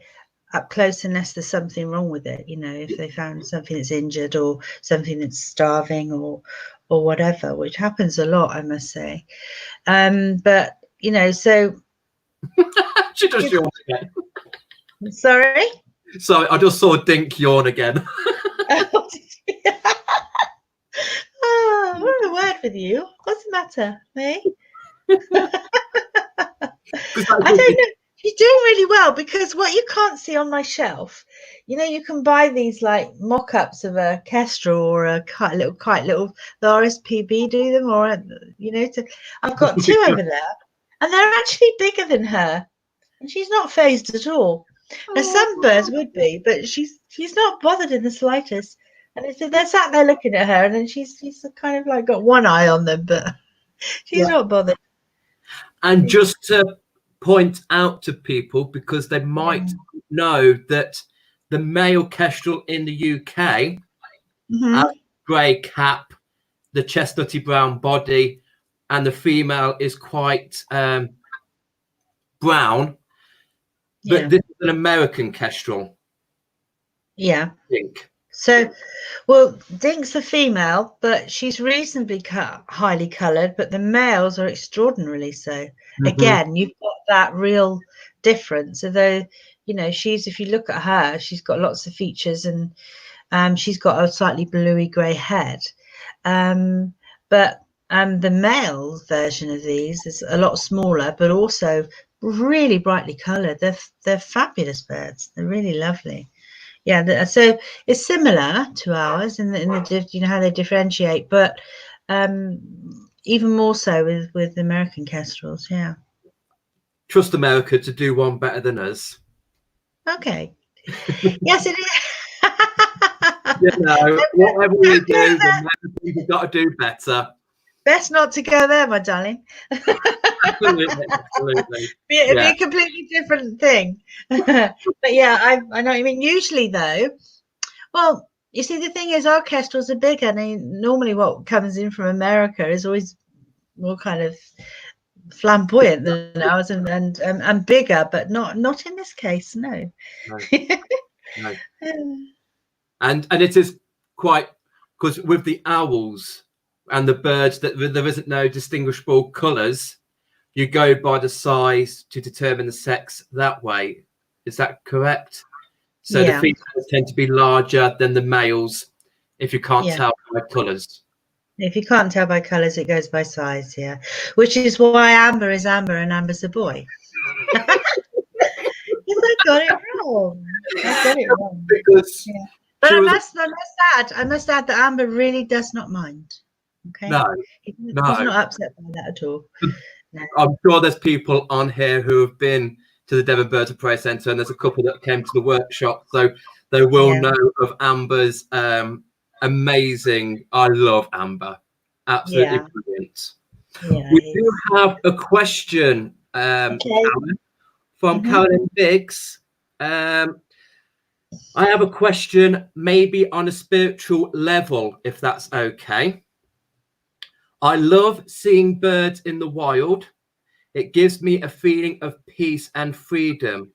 up close unless there's something wrong with it. If they found something that's injured or something that's starving or whatever, which happens a lot, I must say. But so she just yawned again. Sorry. Sorry, I just saw Dink yawn again. Oh, what a word with you. What's the matter, me? I don't know. She's doing really well, because what you can't see on my shelf, you can buy these like mock-ups of a kestrel or a little kite, the RSPB do them, or I've got two over there, and they're actually bigger than her, and she's not phased at all. Now some birds would be, but she's not bothered in the slightest. And they're sat there looking at her, and then she's kind of like got one eye on them, but she's not bothered. And just to point out to people, because they might know that the male kestrel in the UK has grey cap, the chestnutty brown body, and the female is quite brown. But this is an American kestrel. Yeah. Dink. So, well, Dink's a female, but she's reasonably highly coloured, but the males are extraordinarily so. Again, you've got that real difference, although, you know, if you look at her, she's got lots of features, and she's got a slightly bluey grey head. But the male version of these is a lot smaller, but also really brightly coloured. They're fabulous birds. They're really lovely. Yeah, so it's similar to ours in the you know how they differentiate, but even more so with the American kestrels. Yeah. Trust America to do one better than us. Okay. Yes, it is. You know, whatever we do, we've got to do better. Best not to go there, my darling. Absolutely, absolutely. It'd be a completely different thing. But yeah, I know what you mean. Usually, though, well, you see, the thing is, our kestrels are bigger. I mean, normally what comes in from America is always more kind of flamboyant than ours, and bigger, but not in this case. No. No. And it is quite, because with the owls and the birds, that there isn't no distinguishable colours. You go by the size to determine the sex that way. Is that correct? So the females tend to be larger than the males if you can't tell by colours. If you can't tell by colours, it goes by size, yeah. Which is why Amber is Amber and Amber's a boy. Because I got it wrong. Because but I must add that Amber really does not mind. Okay. No. He's not upset by that at all. No. I'm sure there's people on here who have been to the Devon Birds of Prey Centre, and there's a couple that came to the workshop, so they will know of Amber's amazing. I love Amber, absolutely brilliant. We do have a question Karen, from Karen Biggs. I have a question, maybe on a spiritual level, if that's okay. I love seeing birds in the wild. It gives me a feeling of peace and freedom,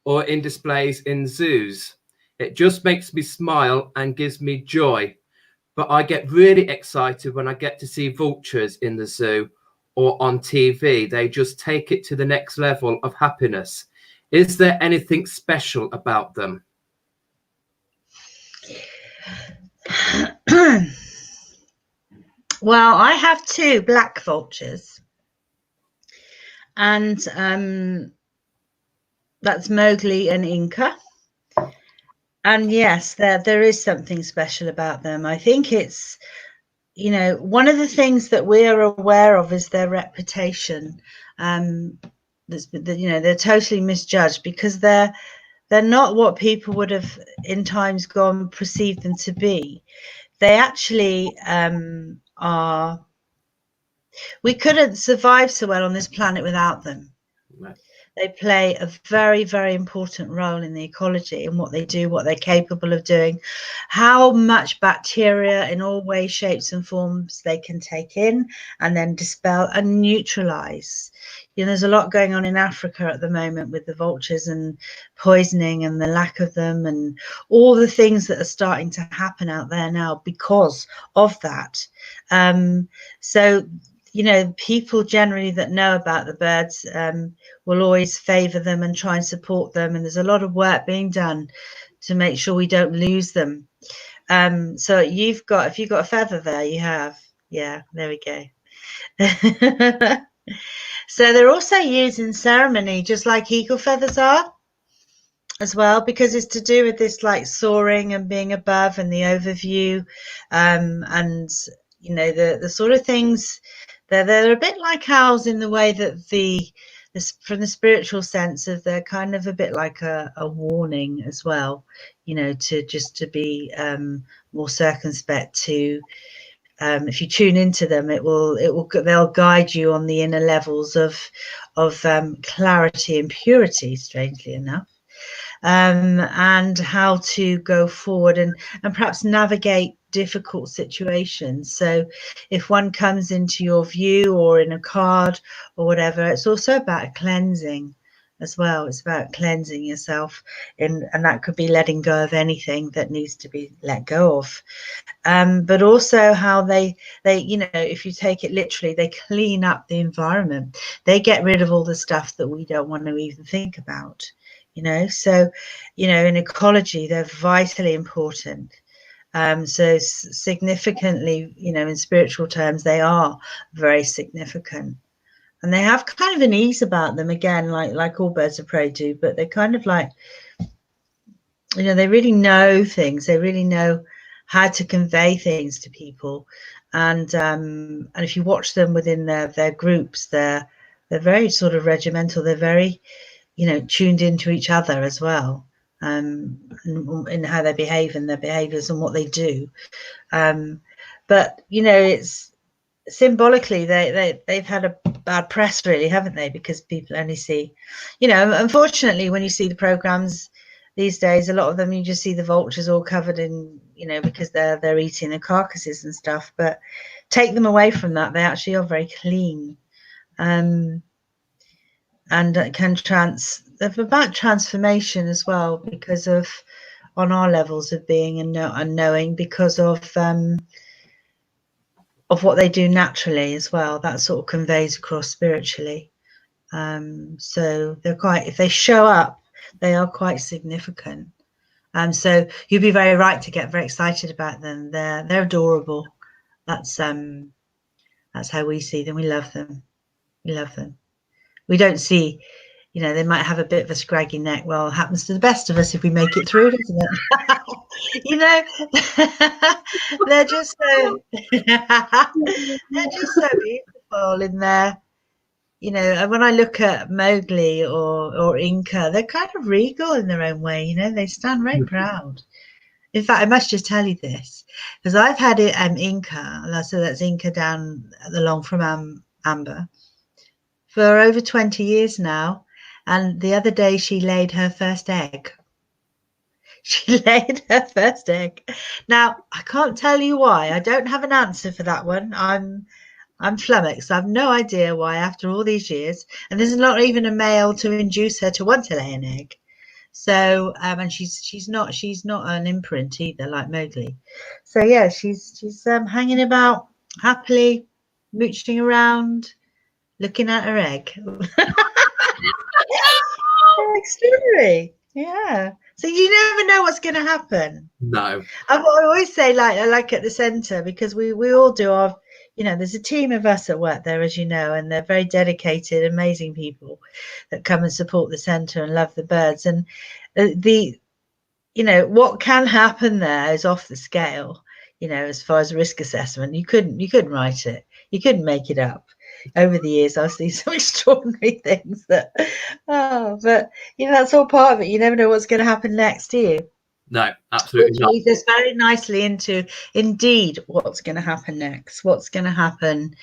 or in displays in zoos. It just makes me smile and gives me joy. But I get really excited when I get to see vultures in the zoo or on TV. They just take it to the next level of happiness. Is there anything special about them? Well, I have 2 black vultures, and that's Mowgli and Inca. And yes, there is something special about them. I think it's, you know, one of the things that we're aware of is their reputation. You know, they're totally misjudged because they're not what people would have in times gone perceived them to be. They actually are. We couldn't survive so well on this planet without them. Right. They play a very, very important role in the ecology and what they do, what they're capable of doing, how much bacteria in all ways, shapes and forms they can take in and then dispel and neutralize. You know, there's a lot going on in Africa at the moment with the vultures and poisoning and the lack of them and all the things that are starting to happen out there now because of that. So, you know, people generally that know about the birds will always favour them and try and support them. And there's a lot of work being done to make sure we don't lose them. So if you've got a feather there, you have. Yeah, there we go. So they're also used in ceremony, just like eagle feathers are as well, because it's to do with this like soaring and being above and the overview. And, you know, the sort of things, they're a bit like owls in the way that from the spiritual sense of they're kind of a bit like a warning as well, you know, to be more circumspect to. If you tune into them, they'll guide you on the inner levels of clarity and purity, strangely enough, and how to go forward and perhaps navigate difficult situations. So if one comes into your view or in a card or whatever, it's also about cleansing as well. It's about cleansing yourself, and that could be letting go of anything that needs to be let go of. But also how they, you know, if you take it literally, they clean up the environment. They get rid of all the stuff that we don't want to even think about, So, in ecology, they're vitally important. So significantly, in spiritual terms, they are very significant. And they have kind of an ease about them, again, like all birds of prey do, but they're kind of like, they really know things. They really know how to convey things to people. And if you watch them within their groups, they're very sort of regimental. They're very, tuned into each other as well, in how they behave and their behaviors and what they do. But, it's symbolically they've had a bad press, really, haven't they? Because people only see, unfortunately, when you see the programs these days, a lot of them you just see the vultures all covered in, because they're eating the carcasses and stuff. But take them away from that, they actually are very clean, and they're about transformation as well, because of on our levels of being and knowing, because of what they do naturally as well. That sort of conveys across spiritually. So they're quite, if they show up, they are quite significant. So you'd be very right to get very excited about them. They're adorable. That's how we see them. We love them. We love them. We don't see, they might have a bit of a scraggy neck. Well, it happens to the best of us if we make it through, doesn't it? They're just so they're just so beautiful in their, and when I look at Mowgli or Inca, they're kind of regal in their own way. They stand very proud. In fact, I must just tell you this, because I've had it Inca, so that's Inca down along from Amber, for over 20 years now. And the other day she laid her first egg. She laid her first egg. Now, I can't tell you why. I don't have an answer for that one. I'm flummoxed. I have no idea why, after all these years, and there's not even a male to induce her to want to lay an egg. So, and she's not an imprint either, like Mowgli. So yeah, she's hanging about happily, mooching around, looking at her egg. Extraordinary. Yeah. So you never know what's going to happen. No. I always say, like at the centre, because we all do our, there's a team of us that work there, as you know, and they're very dedicated, amazing people that come and support the centre and love the birds. And what can happen there is off the scale, as far as risk assessment. You couldn't write it. You couldn't make it up. Over the years, I've seen some extraordinary things but that's all part of it. You never know what's going to happen next, do you? No, absolutely not. Which leads us very nicely into, indeed, what's going to happen next. What's going to happen,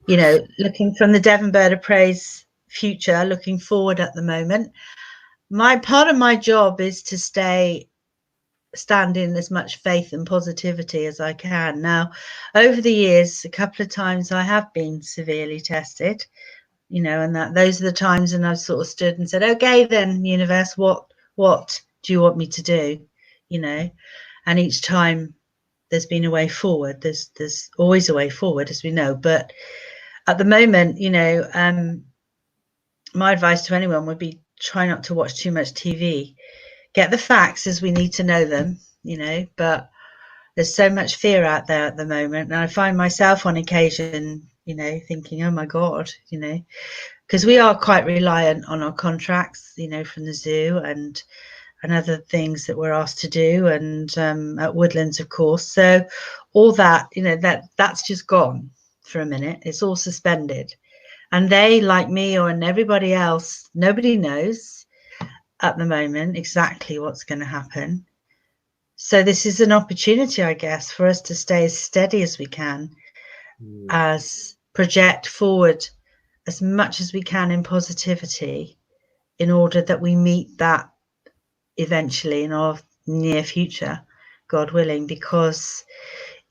looking from the Devon Bird of Prey's future, looking forward at the moment. Part of my job is to stand in as much faith and positivity as I can. Now, over the years, a couple of times I have been severely tested, and those are the times, and I've sort of stood and said, okay, then, universe, what do you want me to do? And each time there's been a way forward. There's always a way forward, as we know. But at the moment, my advice to anyone would be try not to watch too much TV. Get the facts as we need to know them, but there's so much fear out there at the moment. And I find myself on occasion, thinking, oh my God, because we are quite reliant on our contracts, from the zoo and other things that we're asked to do, and at Woodlands, of course. So all that, that's just gone for a minute. It's all suspended. And they, like me and everybody else, nobody knows at the moment exactly what's going to happen. So this is an opportunity, I guess, for us to stay as steady as we can, as project forward as much as we can in positivity, in order that we meet that eventually in our near future, God willing. Because,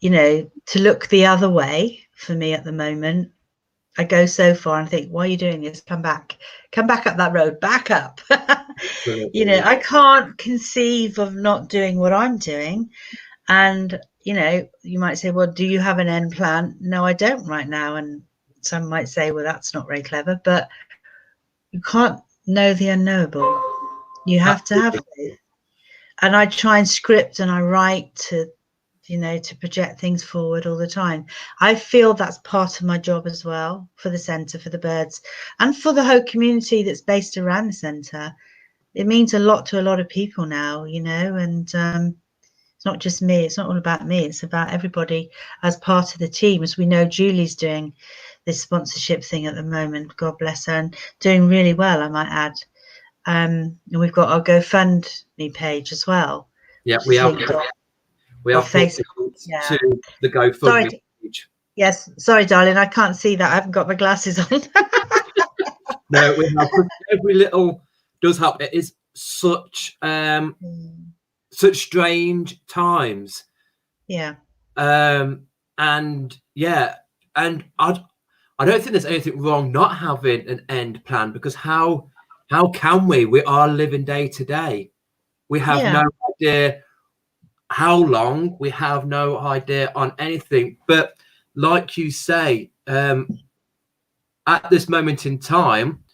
to look the other way for me at the moment, I go so far and think, why are you doing this? Come back up that road, back up. I can't conceive of not doing what I'm doing. And, you might say, well, do you have an end plan? No, I don't right now. And some might say, well, that's not very clever, but you can't know the unknowable. You have to have faith. And I try and script and I write to, you know, to project things forward all the time. I feel that's part of my job as well, for the centre, for the birds, and for the whole community that's based around the centre. It means a lot to a lot of people now, you know, and it's not just me. It's not all about me. It's about everybody as part of the team. As we know, Julie's doing this sponsorship thing at the moment. God bless her, and doing really well, I might add. And we've got our GoFundMe page as well. Yeah, we have. We Our have put Facebook. Yeah. to the GoFundMe Sorry. page. Yes, sorry, darling. I can't see that. I haven't got my glasses on. No, we have. Every little does help. It is such such strange times. Yeah. And yeah, and I don't think there's anything wrong not having an end plan, because how can we? We are living day to day. We have no idea how long. We have no idea on anything. But like you say, at this moment in time,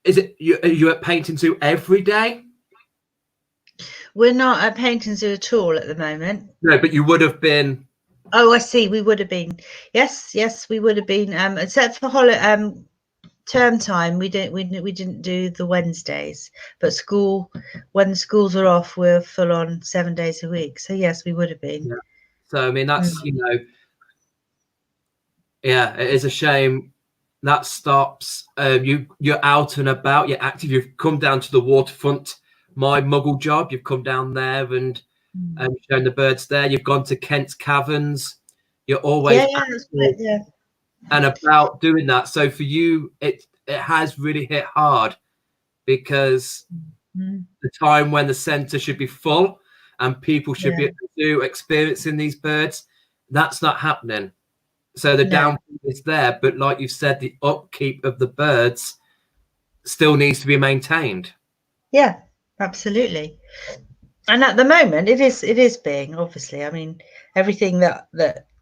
is it are you at Painting Zoo every day? We're not at Painting Zoo at all at the moment. No, but you would have been. Oh, I see. We would have been. Yes, we would have been. Except for term time, we didn't do the Wednesdays. But when the schools are off, we're full on 7 days a week. So yes, we would have been. Yeah. So I mean, that's you know, yeah, it is a shame that stops. You're out and about. You're active. You've come down to the waterfront. My Muggle job. You've come down there and shown the birds there. You've gone to Kent's Caverns. You're always and about doing that. So for you, it has really hit hard, because the time when the centre should be full and people should be experiencing these birds, that's not happening. So the downfall is there, but like you said, the upkeep of the birds still needs to be maintained. Yeah, absolutely. And at the moment, it is being, obviously. I mean, everything that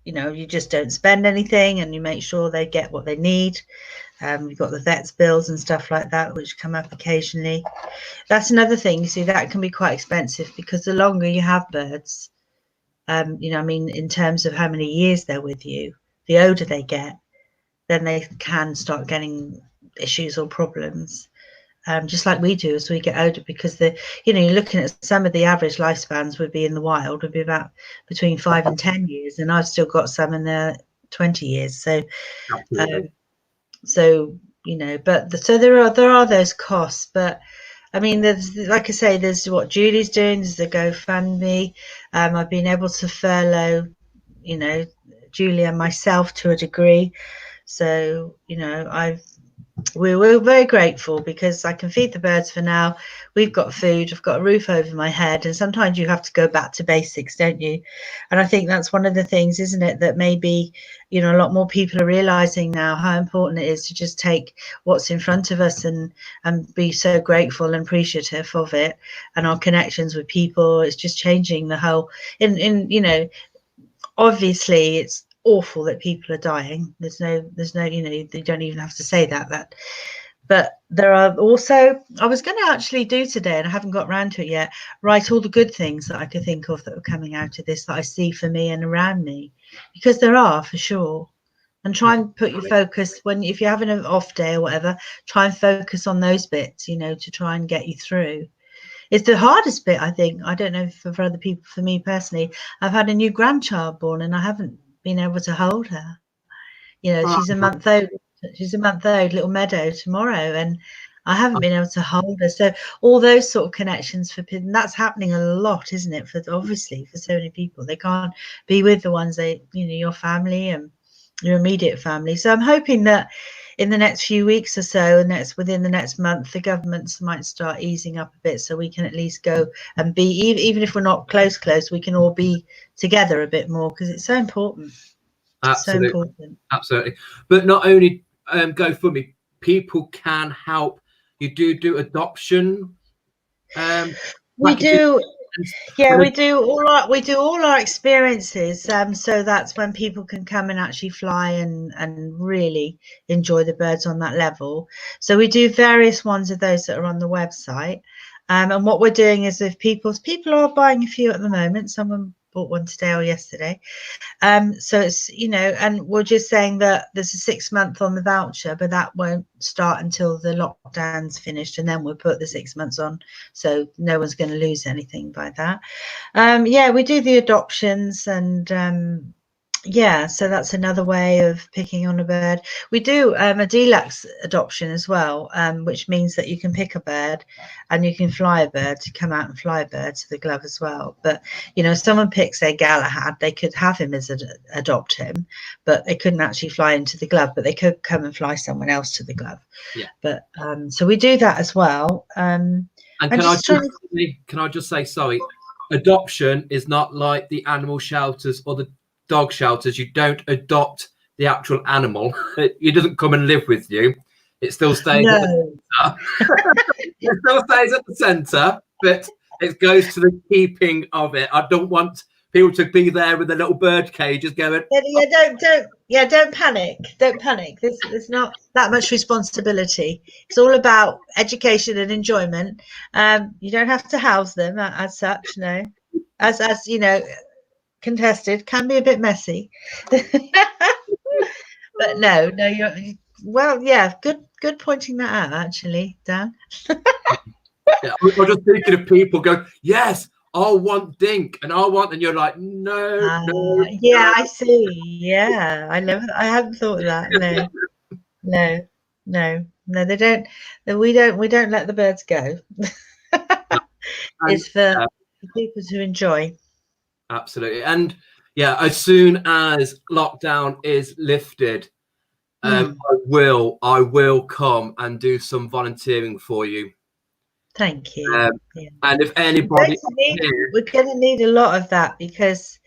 you know, you just don't spend anything, and you make sure they get what they need. You've got the vet's bills and stuff like that, which come up occasionally. That's another thing. You see, that can be quite expensive, because the longer you have birds, you know, I mean, in terms of how many years they're with you, the older they get, then they can start getting issues or problems. Just like we do as we get older, because you know, you're looking at some of the average lifespans would be in the wild would be about between 5 and 10 years, and I've still got some in their 20 years. So, so you know, but so there are those costs. But I mean, there's, like I say, there's what Julie's doing. There's the GoFundMe. I've been able to furlough, you know, Julie and myself to a degree. So you know, we're very grateful, because I can feed the birds for now. We've got food, I've got a roof over my head, and sometimes you have to go back to basics, don't you? And I think that's one of the things, isn't it, that maybe, you know, a lot more people are realizing now how important it is to just take what's in front of us and be so grateful and appreciative of it, and our connections with people. It's just changing the whole in you know, obviously it's awful that people are dying. There's no, you know, you don't even have to say that. But there are also, I was going to actually do today, and I haven't got around to it yet, write all the good things that I could think of that are coming out of this, that I see for me and around me, because there are, for sure. And try and put your focus, if you're having an off day or whatever, try and focus on those bits, you know, to try and get you through. It's the hardest bit, I think. I don't know for other people. For me personally, I've had a new grandchild born, and I haven't been able to hold her. You know, she's a month old. She's a month old, little Meadow, tomorrow, and I haven't been able to hold her. So all those sort of connections for people, and that's happening a lot, isn't it? Obviously for so many people, they can't be with the ones you know, your family and your immediate family. So I'm hoping that in the next few weeks or so, and within the next month, the governments might start easing up a bit, so we can at least go and be, even if we're not close, we can all be together a bit more, because it's so important. Absolutely. So important. Absolutely. But not only GoFundMe, people can help. You do adoption. We do. Yeah, we do all our experiences. So that's when people can come and actually fly and really enjoy the birds on that level. So we do various ones of those that are on the website. And what we're doing is, if people are buying a few at the moment, someone bought one today or yesterday. So it's, and we're just saying that there's a 6 month on the voucher, but that won't start until the lockdown's finished, and then we'll put the 6 months on, so no one's going to lose anything by that. We do the adoptions, and so that's another way of picking on a bird. We do a deluxe adoption as well, which means that you can pick a bird and you can fly a bird, to come out and fly a bird to the glove as well. But, if someone picks a Galahad, they could have him as adopt him, but they couldn't actually fly into the glove, but they could come and fly someone else to the glove. Yeah. But so we do that as well. And can I just say, sorry, adoption is not like the animal shelters or the dog shelters. You don't adopt the actual animal. It doesn't come and live with you. It still stays at the center. It still stays at the center, but it goes to the keeping of it. I don't want people to be there with a little bird cages going, don't panic. There's not that much responsibility. It's all about education and enjoyment. You don't have to house them as such, no. As contested, can be a bit messy. But no, good pointing that out, actually, Dan. I'm just thinking of people going, yes, I want Dink, and you're like, no. I see. Yeah, I hadn't thought of that. No, they don't. We don't let the birds go. It's for people to enjoy. Absolutely. And as soon as lockdown is lifted, I will come and do some volunteering for you. Thank you. And if anybody, we're going to need a lot of that, because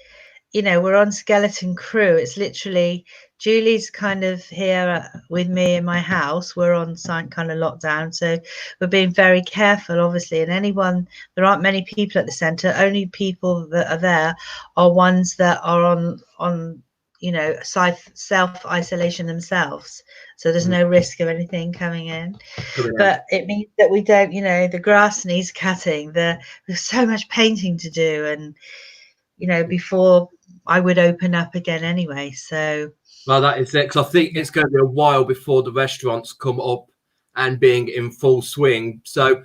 we're on skeleton crew. It's literally, Julie's kind of here with me in my house. We're on kind of lockdown, so we're being very careful, obviously. And there aren't many people at the centre. Only people that are there are ones that are on self-isolation themselves, so there's no risk of anything coming in. But it means that we don't, the grass needs cutting, there's so much painting to do, and before I would open up again anyway. So that is it, because I think it's going to be a while before the restaurants come up and being in full swing. So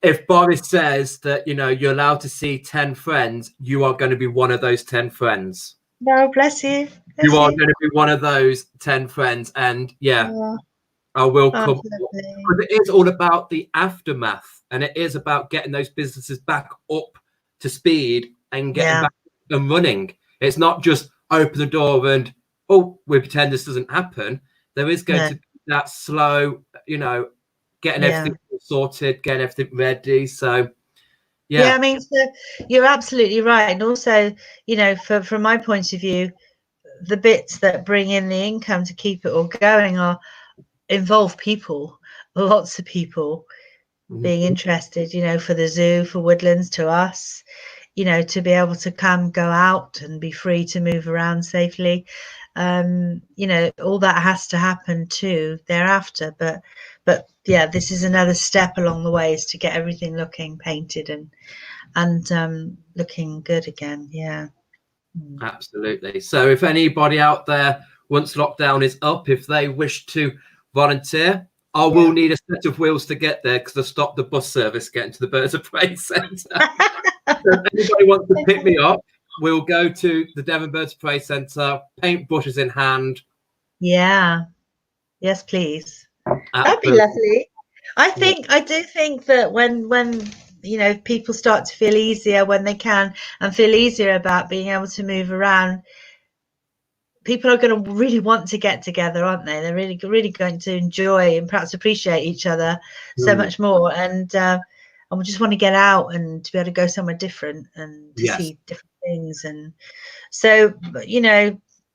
if Boris says that you're allowed to see 10 friends, you are going to be one of those 10 friends. No, bless you. You are going to be one of those 10 friends. And I will come. But it is all about the aftermath, and it is about getting those businesses back up to speed and getting back and running. It's not just open the door and, we pretend this doesn't happen. There is going to be that slow, getting everything sorted, getting everything ready. So, I mean, so you're absolutely right. And also, from my point of view, the bits that bring in the income to keep it all going involve people, lots of people being interested, for the zoo, for Woodlands, to us, to be able to go out and be free to move around safely. All that has to happen too thereafter. But this is another step along the way, is to get everything looking painted and looking good again. Absolutely. So if anybody out there, once lockdown is up, if they wish to volunteer, I will need a set of wheels to get there, because I stopped the bus service getting to the Birds of Prey Centre. So if anybody wants to pick me up, we'll go to the Devon Birds of Prey Centre, paint brushes in hand. Yes, please. That'd be lovely. I do think that when people start to feel easier, when they can, and feel easier about being able to move around, people are going to really want to get together, aren't they? They're really going to enjoy and perhaps appreciate each other so much more, and we just want to get out and to be able to go somewhere different and to see different things. And so,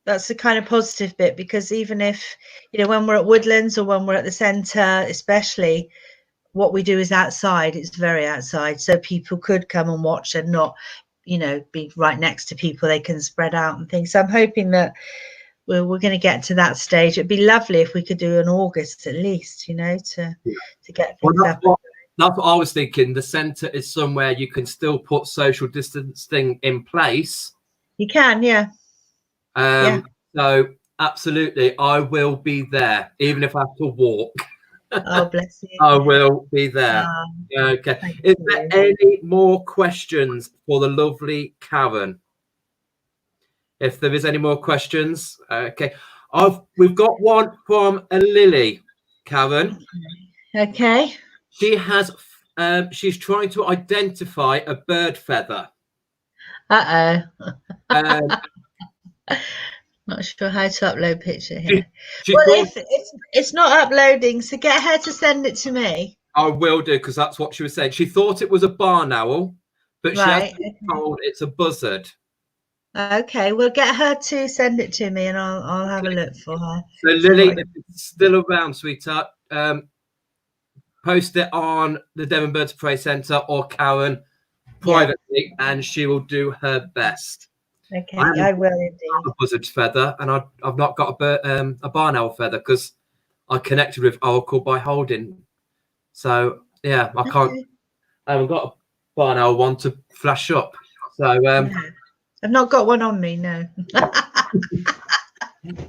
that's the kind of positive bit, because even if, when we're at Woodlands or when we're at the centre, especially, what we do is outside. It's very outside, so people could come and watch and not, be right next to people. They can spread out and things. So I'm hoping that we're going to get to that stage. It'd be lovely if we could do in August at least, to get things up. That's what I was thinking. The centre is somewhere you can still put social distancing in place. You can, yeah. So absolutely, I will be there, even if I have to walk. Oh, bless you. I will be there. Okay. Is there any more questions for the lovely Karen? If there is any more questions, okay. We've got one from a Lily, Karen. Okay. She has. She's trying to identify a bird feather. Not sure how to upload picture here. If it's not uploading, so get her to send it to me. I will do, because that's what she was saying. She thought it was a barn owl, but she has been told it's a buzzard. Okay, we'll get her to send it to me, and I'll have a look for her. So Lily, if it's still around, sweetheart, post it on the Devon Birds of Prey Centre or Karen privately, and she will do her best. Okay, I will indeed. A buzzard's feather, and I've not got a barn owl feather, because I connected with Oracle by holding. So yeah, I haven't got a barn owl one to flash up. So no, I've not got one on me, no.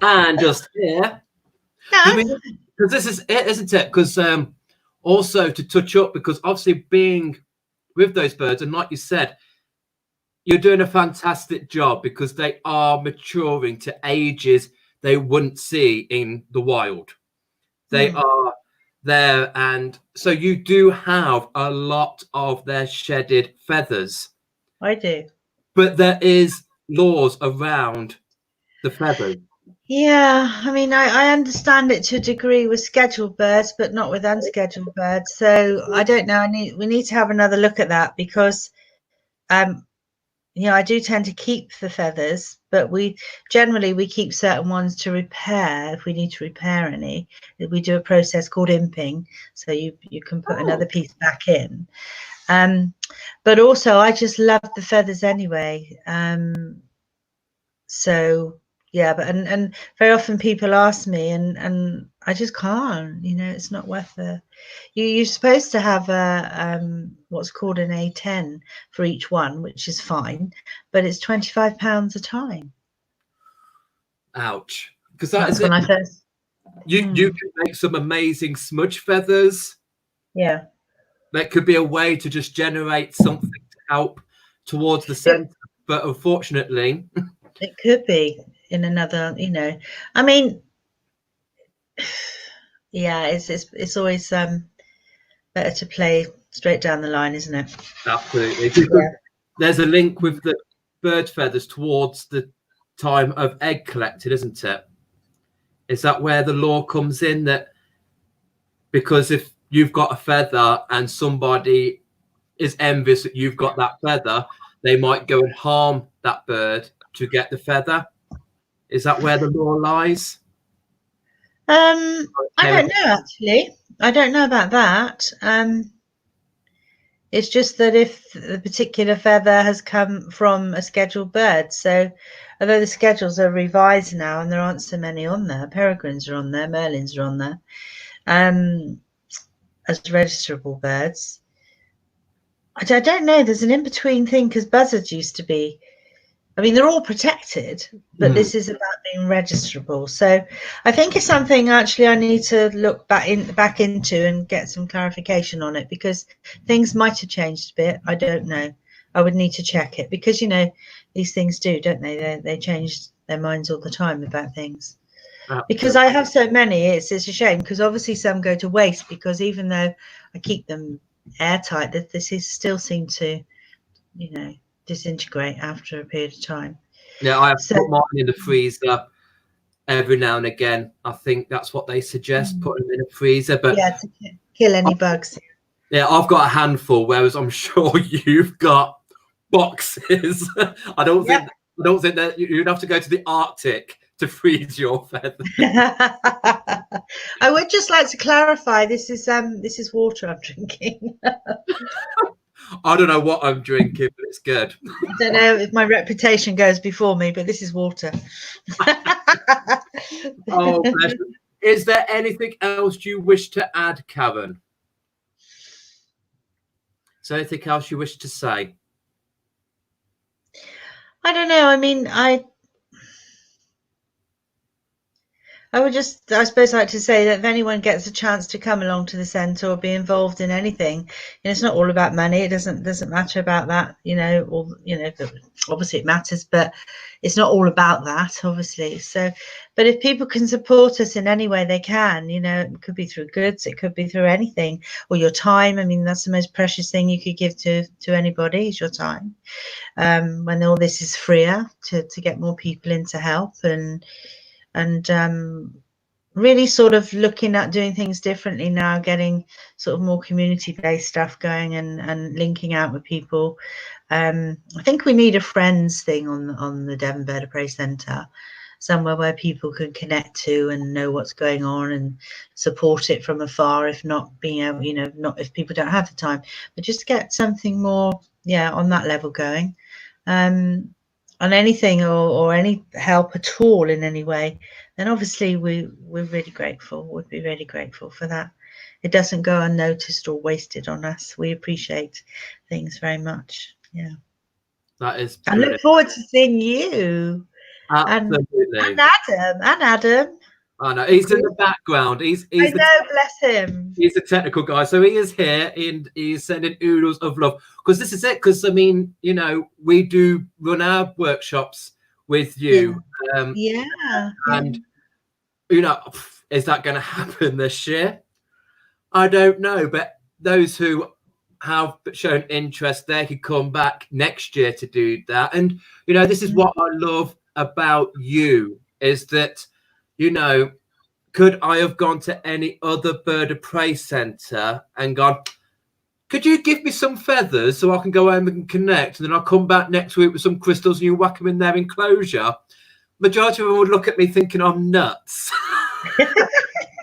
And just here, because this is it, isn't it? Because also to touch up, because obviously being with those birds, and like you said, you're doing a fantastic job, because they are maturing to ages they wouldn't see in the wild. They are there, and so you do have a lot of their shedded feathers. I do. But there is laws around the feathers. Yeah, I mean, I understand it to a degree with scheduled birds, but not with unscheduled birds. So I don't know. We need to have another look at that, because I do tend to keep the feathers, but we generally keep certain ones to repair if we need to repair any. We do a process called imping, so you can put another piece back in. But also, I just love the feathers anyway. So yeah, but and very often people ask me, and I just can't. It's not worth it. You're supposed to have a what's called an A10 for each one, which is fine, but it's £25 a time. Ouch! Because that's when I first. You can make some amazing smudge feathers. Yeah. That could be a way to just generate something to help towards the centre, but unfortunately, it could be in another. I mean, yeah, it's always better to play straight down the line, isn't it? Absolutely. There's a link with the bird feathers towards the time of egg collected, isn't it? Is that where the law comes in, that because if you've got a feather and somebody is envious that you've got that feather, they might go and harm that bird to get the feather? Is that where the law lies? I don't know, actually. I don't know about that. It's just that if the particular feather has come from a scheduled bird, so although the schedules are revised now and there aren't so many on there, peregrines are on there, merlins are on there, as registerable birds. I don't know. There's an in-between thing, because buzzards used to be. I mean, they're all protected, but this is about being registerable. So I think it's something actually I need to look back into and get some clarification on it, because things might have changed a bit. I don't know. I would need to check it, because these things do, don't they? They change their minds all the time about things. Because I have so many, it's a shame, because obviously some go to waste, because even though I keep them airtight, this is still seem to, disintegrate after a period of time. Yeah, I have put mine in the freezer every now and again. I think that's what they suggest, putting them in a freezer. But yeah, to kill any bugs. Yeah, I've got a handful, whereas I'm sure you've got boxes. I don't think that you'd have to go to the Arctic to freeze your feathers. I would just like to clarify, this is water I'm drinking. I don't know what I'm drinking, but it's good. I don't know if my reputation goes before me, but this is water. Oh, bless you. Is there anything else you wish to add, Karen? Is there anything else you wish to say? I don't know. I mean, I would just, I suppose, like to say that if anyone gets a chance to come along to the centre or be involved in anything, it's not all about money. It doesn't matter about that, or obviously it matters, but it's not all about that, obviously. So, but if people can support us in any way they can, it could be through goods, it could be through anything, or your time. I mean, that's the most precious thing you could give to anybody is your time. When all this is freer to get more people in to help and really sort of looking at doing things differently now, getting sort of more community-based stuff going and linking out with people. I think we need a friends thing on the Devon Bird of Prey Centre, somewhere where people can connect to and know what's going on and support it from afar, if not being able, not if people don't have the time, but just get something more, on that level going. On anything or any help at all in any way, then obviously we're really grateful. Would be really grateful for that. It doesn't go unnoticed or wasted on us. We appreciate things very much. Yeah, That is I look forward to seeing you. Absolutely. And Adam. I know he's in the background. I know, bless him. He's the technical guy, so he is here and he's sending oodles of love. Because this is it. Because I mean, we do run our workshops with you. Yeah. And is that going to happen this year? I don't know, but those who have shown interest, they could come back next year to do that. And this is what I love about you is that could I have gone to any other bird of prey centre and gone, could you give me some feathers so I can go home and connect, and then I'll come back next week with some crystals and you whack them in their enclosure? Majority of them would look at me thinking I'm nuts.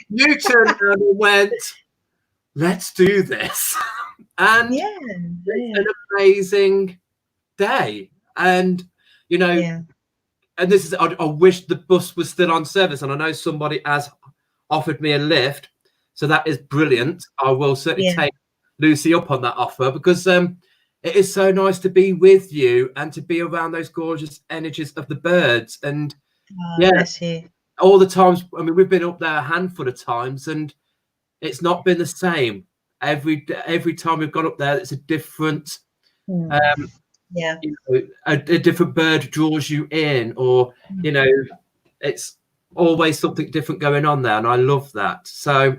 You turned around and went, let's do this. And it's an amazing day. And, and this is, I wish the bus was still on service. And I know somebody has offered me a lift. So that is brilliant. I will certainly take Lucy up on that offer because it is so nice to be with you and to be around those gorgeous energies of the birds. And bless you. All the times, I mean, we've been up there a handful of times and it's not been the same. Every time we've gone up there, it's a different, a different bird draws you in, or it's always something different going on there, and I love that. So,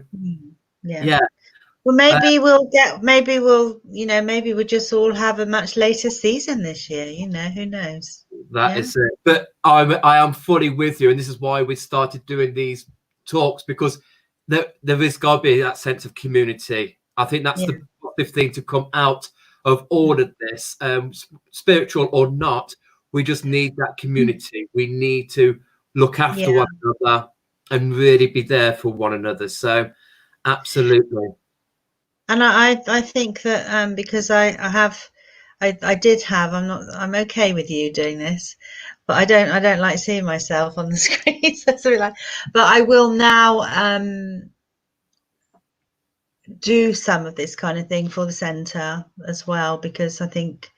Well, maybe we'll just all have a much later season this year. Who knows? That is it. But I am fully with you, and this is why we started doing these talks, because there is got to be that sense of community. I think that's the positive thing to come out of all of this, spiritual or not. We just need that community. We need to look after one another and really be there for one another. So, absolutely. And I think that because I'm okay with you doing this, but I don't like seeing myself on the screen. So but I will now do some of this kind of thing for the centre as well, because I think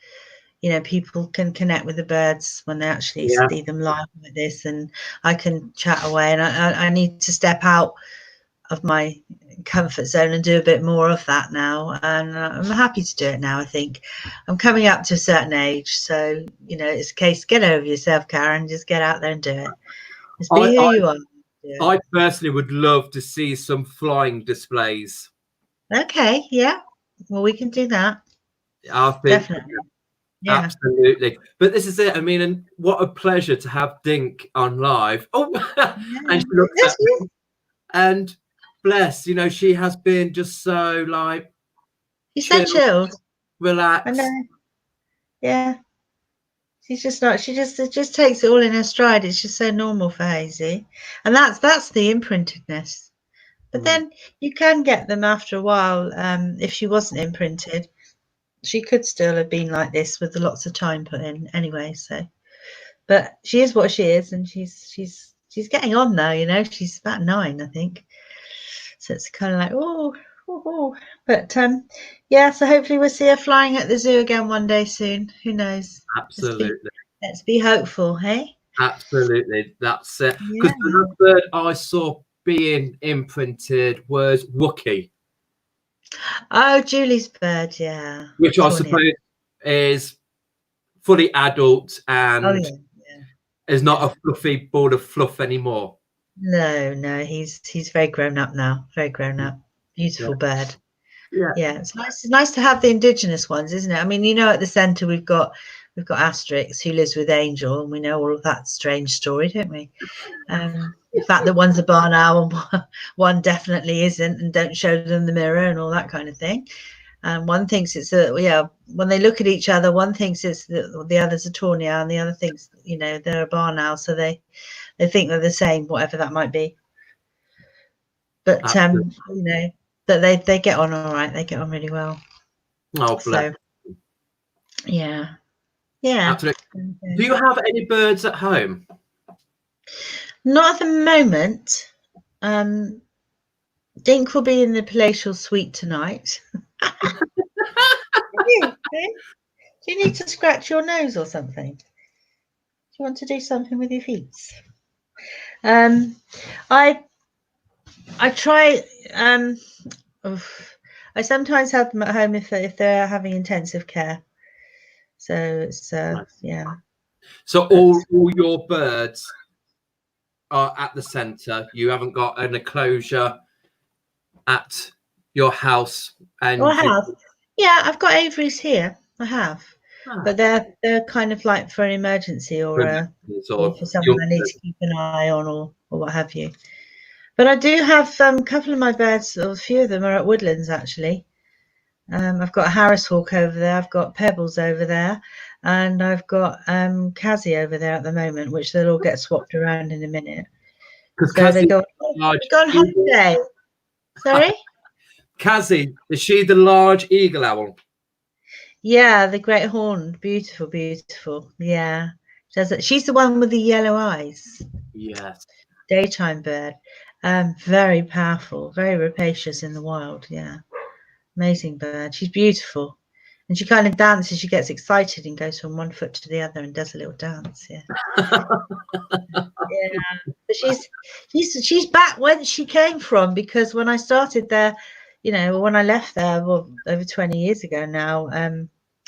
people can connect with the birds when they actually see them live like this, and I can chat away, and I need to step out of my comfort zone and do a bit more of that now, and I'm happy to do it now. I think I'm coming up to a certain age, so it's a case, get over yourself, Karen, just get out there and do it. Just be who you are. I personally would love to see some flying displays. Okay, well, we can do that. I think definitely. Absolutely. But this is it. I mean, and what a pleasure to have Dink on live. And she looks at me, and bless, she has been just so like she's so chilled, relaxed. She's just not. She just takes it all in her stride. It's just so normal for Hazy, and that's the imprintedness. But then you can get them after a while. If she wasn't imprinted, she could still have been like this with lots of time put in anyway. So, but she is what she is, and she's getting on now. She's about 9, I think. So it's kind of like, But yeah, so hopefully we'll see her flying at the zoo again one day soon. Who knows? Absolutely. Let's be hopeful, hey? Absolutely. That's it. Yeah. Because the last bird I saw being imprinted was Wookie, Oh, Julie's bird, yeah. which I Tonya. suppose is fully adult Oh, and yeah. is not a fluffy ball of fluff anymore. No, he's very grown up now. Very grown up. Beautiful bird. Yeah. Yeah, it's nice to have the indigenous ones, isn't it? I mean, at the centre we've got Asterix, who lives with Angel, and we know all of that strange story, don't we? The fact that one's a barn owl and one definitely isn't, and don't show them the mirror and all that kind of thing. And one thinks it's when they look at each other, one thinks it's the other's a Tonya, and the other thinks, they're a barn owl, so they think they're the same, whatever that might be. But that they get on all right. They get on really well. Oh, bless. So, yeah. Absolutely. Do you have any birds at home? Not at the moment. Dink will be in the palatial suite tonight. Do you need to scratch your nose or something? Do you want to do something with your feet? I try. I sometimes have them at home if they're having intensive care. So it's yeah. So all your birds are at the centre. You haven't got an enclosure at your house. And I have. Yeah, I've got aviaries here. I have. But they're kind of like for an emergency or for someone I need to keep an eye on or what have you. But I do have a couple of my birds, or a few of them are at Woodlands actually. I've got a Harris hawk over there, I've got Pebbles over there, and I've got Kazzy over there at the moment, which they'll all get swapped around in a minute. So they go on holiday. Sorry? Kazzy, is she the large eagle owl? Yeah, the great horned, beautiful, beautiful. Yeah. She's the one with the yellow eyes. Yes. Daytime bird. Very powerful, very rapacious in the wild. Yeah. Amazing bird. She's beautiful. And she kind of dances. She gets excited and goes from one foot to the other and does a little dance. Yeah. Yeah. But she's back where she came from, because when I started there, when I left there, over 20 years ago now,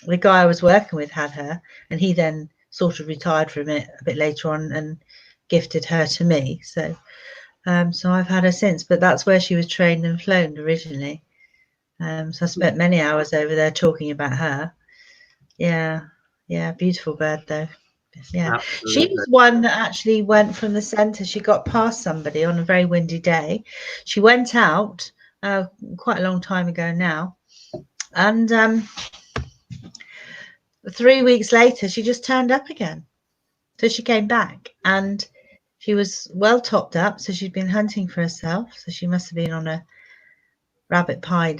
the guy I was working with had her, and he then sort of retired from it a bit later on and gifted her to me. So I've had her since, but that's where she was trained and flown originally. So I spent many hours over there talking about her. Yeah, beautiful bird though. Yeah, absolutely. She was one that actually went from the centre. She got past somebody on a very windy day. She went out quite a long time ago now, and 3 weeks later she just turned up again. So she came back, and she was well topped up. So she'd been hunting for herself. So she must have been on a rabbit pie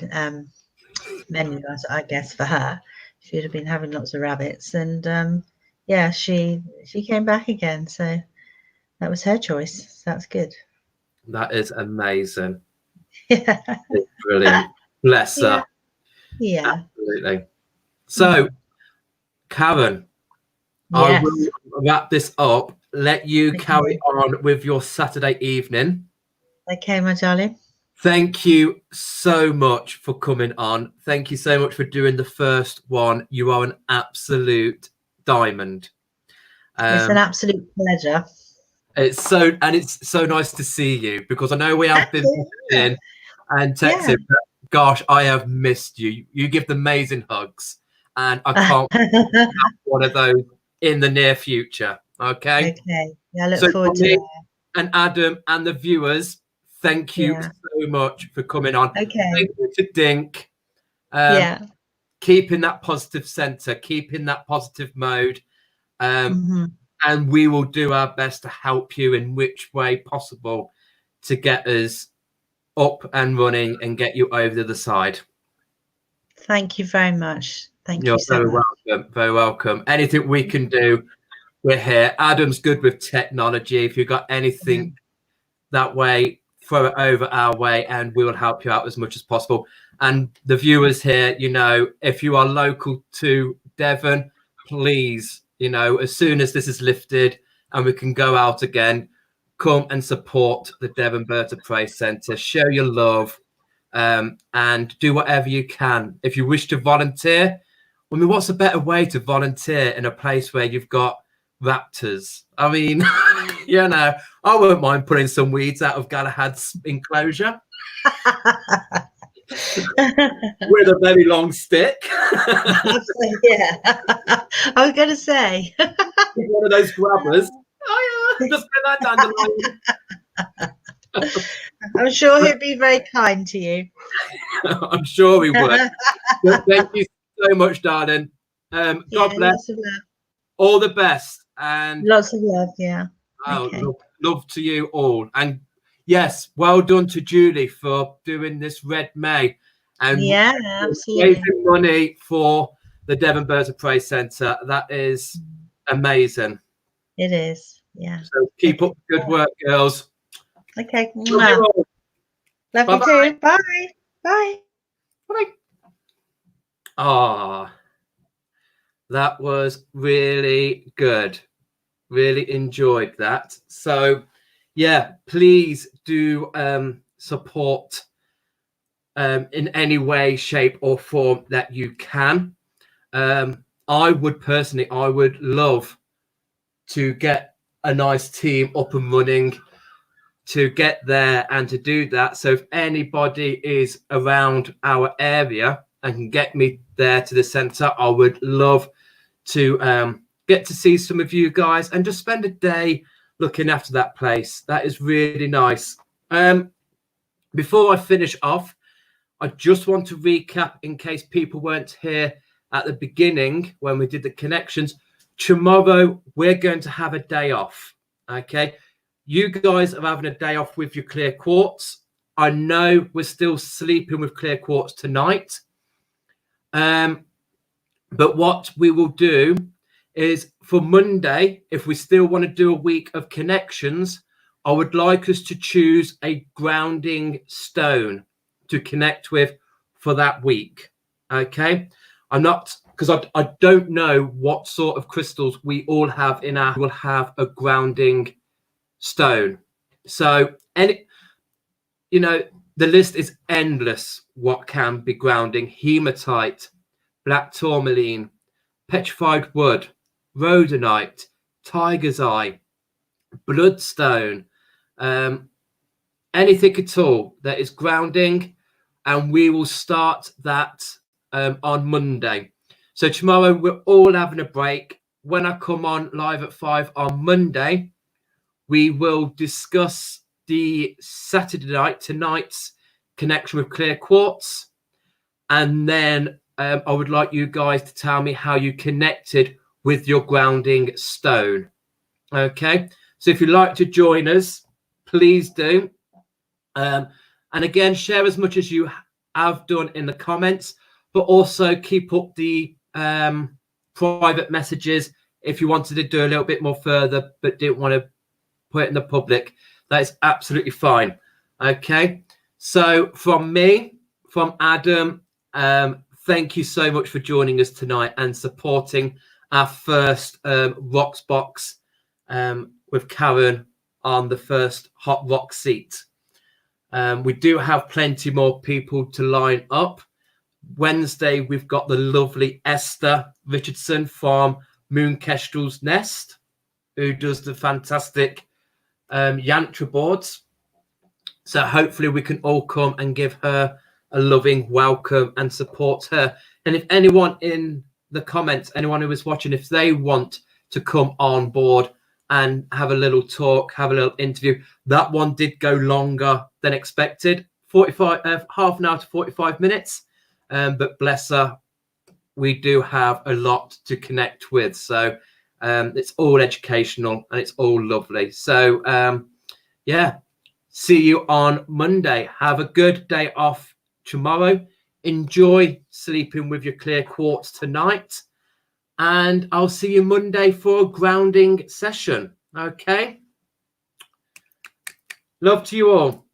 menu, I guess, for her. She'd have been having lots of rabbits, and yeah, she came back again. So that was her choice. So that's good. That is amazing. Yeah, it's brilliant. Bless her. Yeah, absolutely. So, Karen, I will wrap this up. Let you carry on with your Saturday evening. Okay, my darling. Thank you so much for coming on. Thank you so much for doing the first one. You are an absolute diamond. It's an absolute pleasure. It's so nice to see you, because I know we have been in and texting. Yeah. Gosh, I have missed you. You give amazing hugs, and I can't have one of those in the near future. Okay. Okay. Yeah, I look forward to that. And Adam and the viewers, thank you so much for coming on. Okay. Thank you to Dink. Keeping that positive center, keeping that positive mode. And we will do our best to help you in which way possible to get us up and running and get you over to the side. Thank you very much. You're so much. Welcome. Very welcome. Anything we can do, we're here. Adam's good with technology. If you've got anything that way, throw it over our way, and we will help you out as much as possible. And the viewers here, you know, if you are local to Devon, please, you know, as soon as this is lifted and we can go out again, come and support the Devon Birds of Prey Centre. Show your love, and do whatever you can. If you wish to volunteer, I mean, what's a better way to volunteer in a place where you've got raptors? I mean, you know, I won't mind putting some weeds out of Galahad's enclosure with a very long stick. Yeah, I was going to say. One of those grabbers. Oh, yeah, just get that dandelion. I'm sure he'd be very kind to you. I'm sure he would. Thank you so much, darling. God bless. All the best. And lots of love, yeah. Okay. Love to you all. And yes, well done to Julie for doing this Red May. And yeah, absolutely. Raising money for the Devon Birds of Prey Centre. That is amazing. It is, yeah. So keep up the good work, girls. Okay. Love you all. Love you too. Bye. Bye. Bye. Ah, that was really good. Really enjoyed that. So, yeah, please do support in any way, shape, or form that you can. I would love to get a nice team up and running to get there and to do that. So if anybody is around our area and can get me there to the centre, I would love to get to see some of you guys and just spend a day looking after that place. That is really nice. Before I finish off, I just want to recap in case people weren't here at the beginning when we did the connections. Tomorrow, we're going to have a day off, okay? You guys are having a day off with your clear quartz. I know we're still sleeping with clear quartz tonight. But what we will do is for Monday, if we still want to do a week of connections, I would like us to choose a grounding stone to connect with for that week. Okay. I'm not, because I don't know what sort of crystals we all have in our, will have a grounding stone. So, any, you know, the list is endless what can be grounding: hematite, black tourmaline, petrified wood, rhodonite, tiger's eye, bloodstone, anything at all that is grounding. And we will start that on Monday. So tomorrow we're all having a break. When I come on live at 5 on Monday, we will discuss the Saturday night, tonight's connection with clear quartz. And then I would like you guys to tell me how you connected with your grounding stone. Okay. So if you'd like to join us, please do. And again, share as much as you have done in the comments, but also keep up the private messages if you wanted to do a little bit more further, but didn't want to put it in the public. That is absolutely fine. Okay. So from me, from Adam, thank you so much for joining us tonight and supporting our first Rox box with Karen on the first Hot Rock seat. We do have plenty more people to line up. Wednesday, we've got the lovely Esther Richardson from Moon Kestrel's Nest, who does the fantastic Yantra boards. So hopefully we can all come and give her a loving welcome and support her. And if anyone in the comments, anyone who is watching, if they want to come on board and have a little talk, have a little interview, that one did go longer than expected, half an hour to 45 minutes. But bless her, we do have a lot to connect with. So it's all educational and it's all lovely. So yeah, see you on Monday. Have a good day off tomorrow. Enjoy sleeping with your clear quartz tonight. And I'll see you Monday for a grounding session. Okay. Love to you all.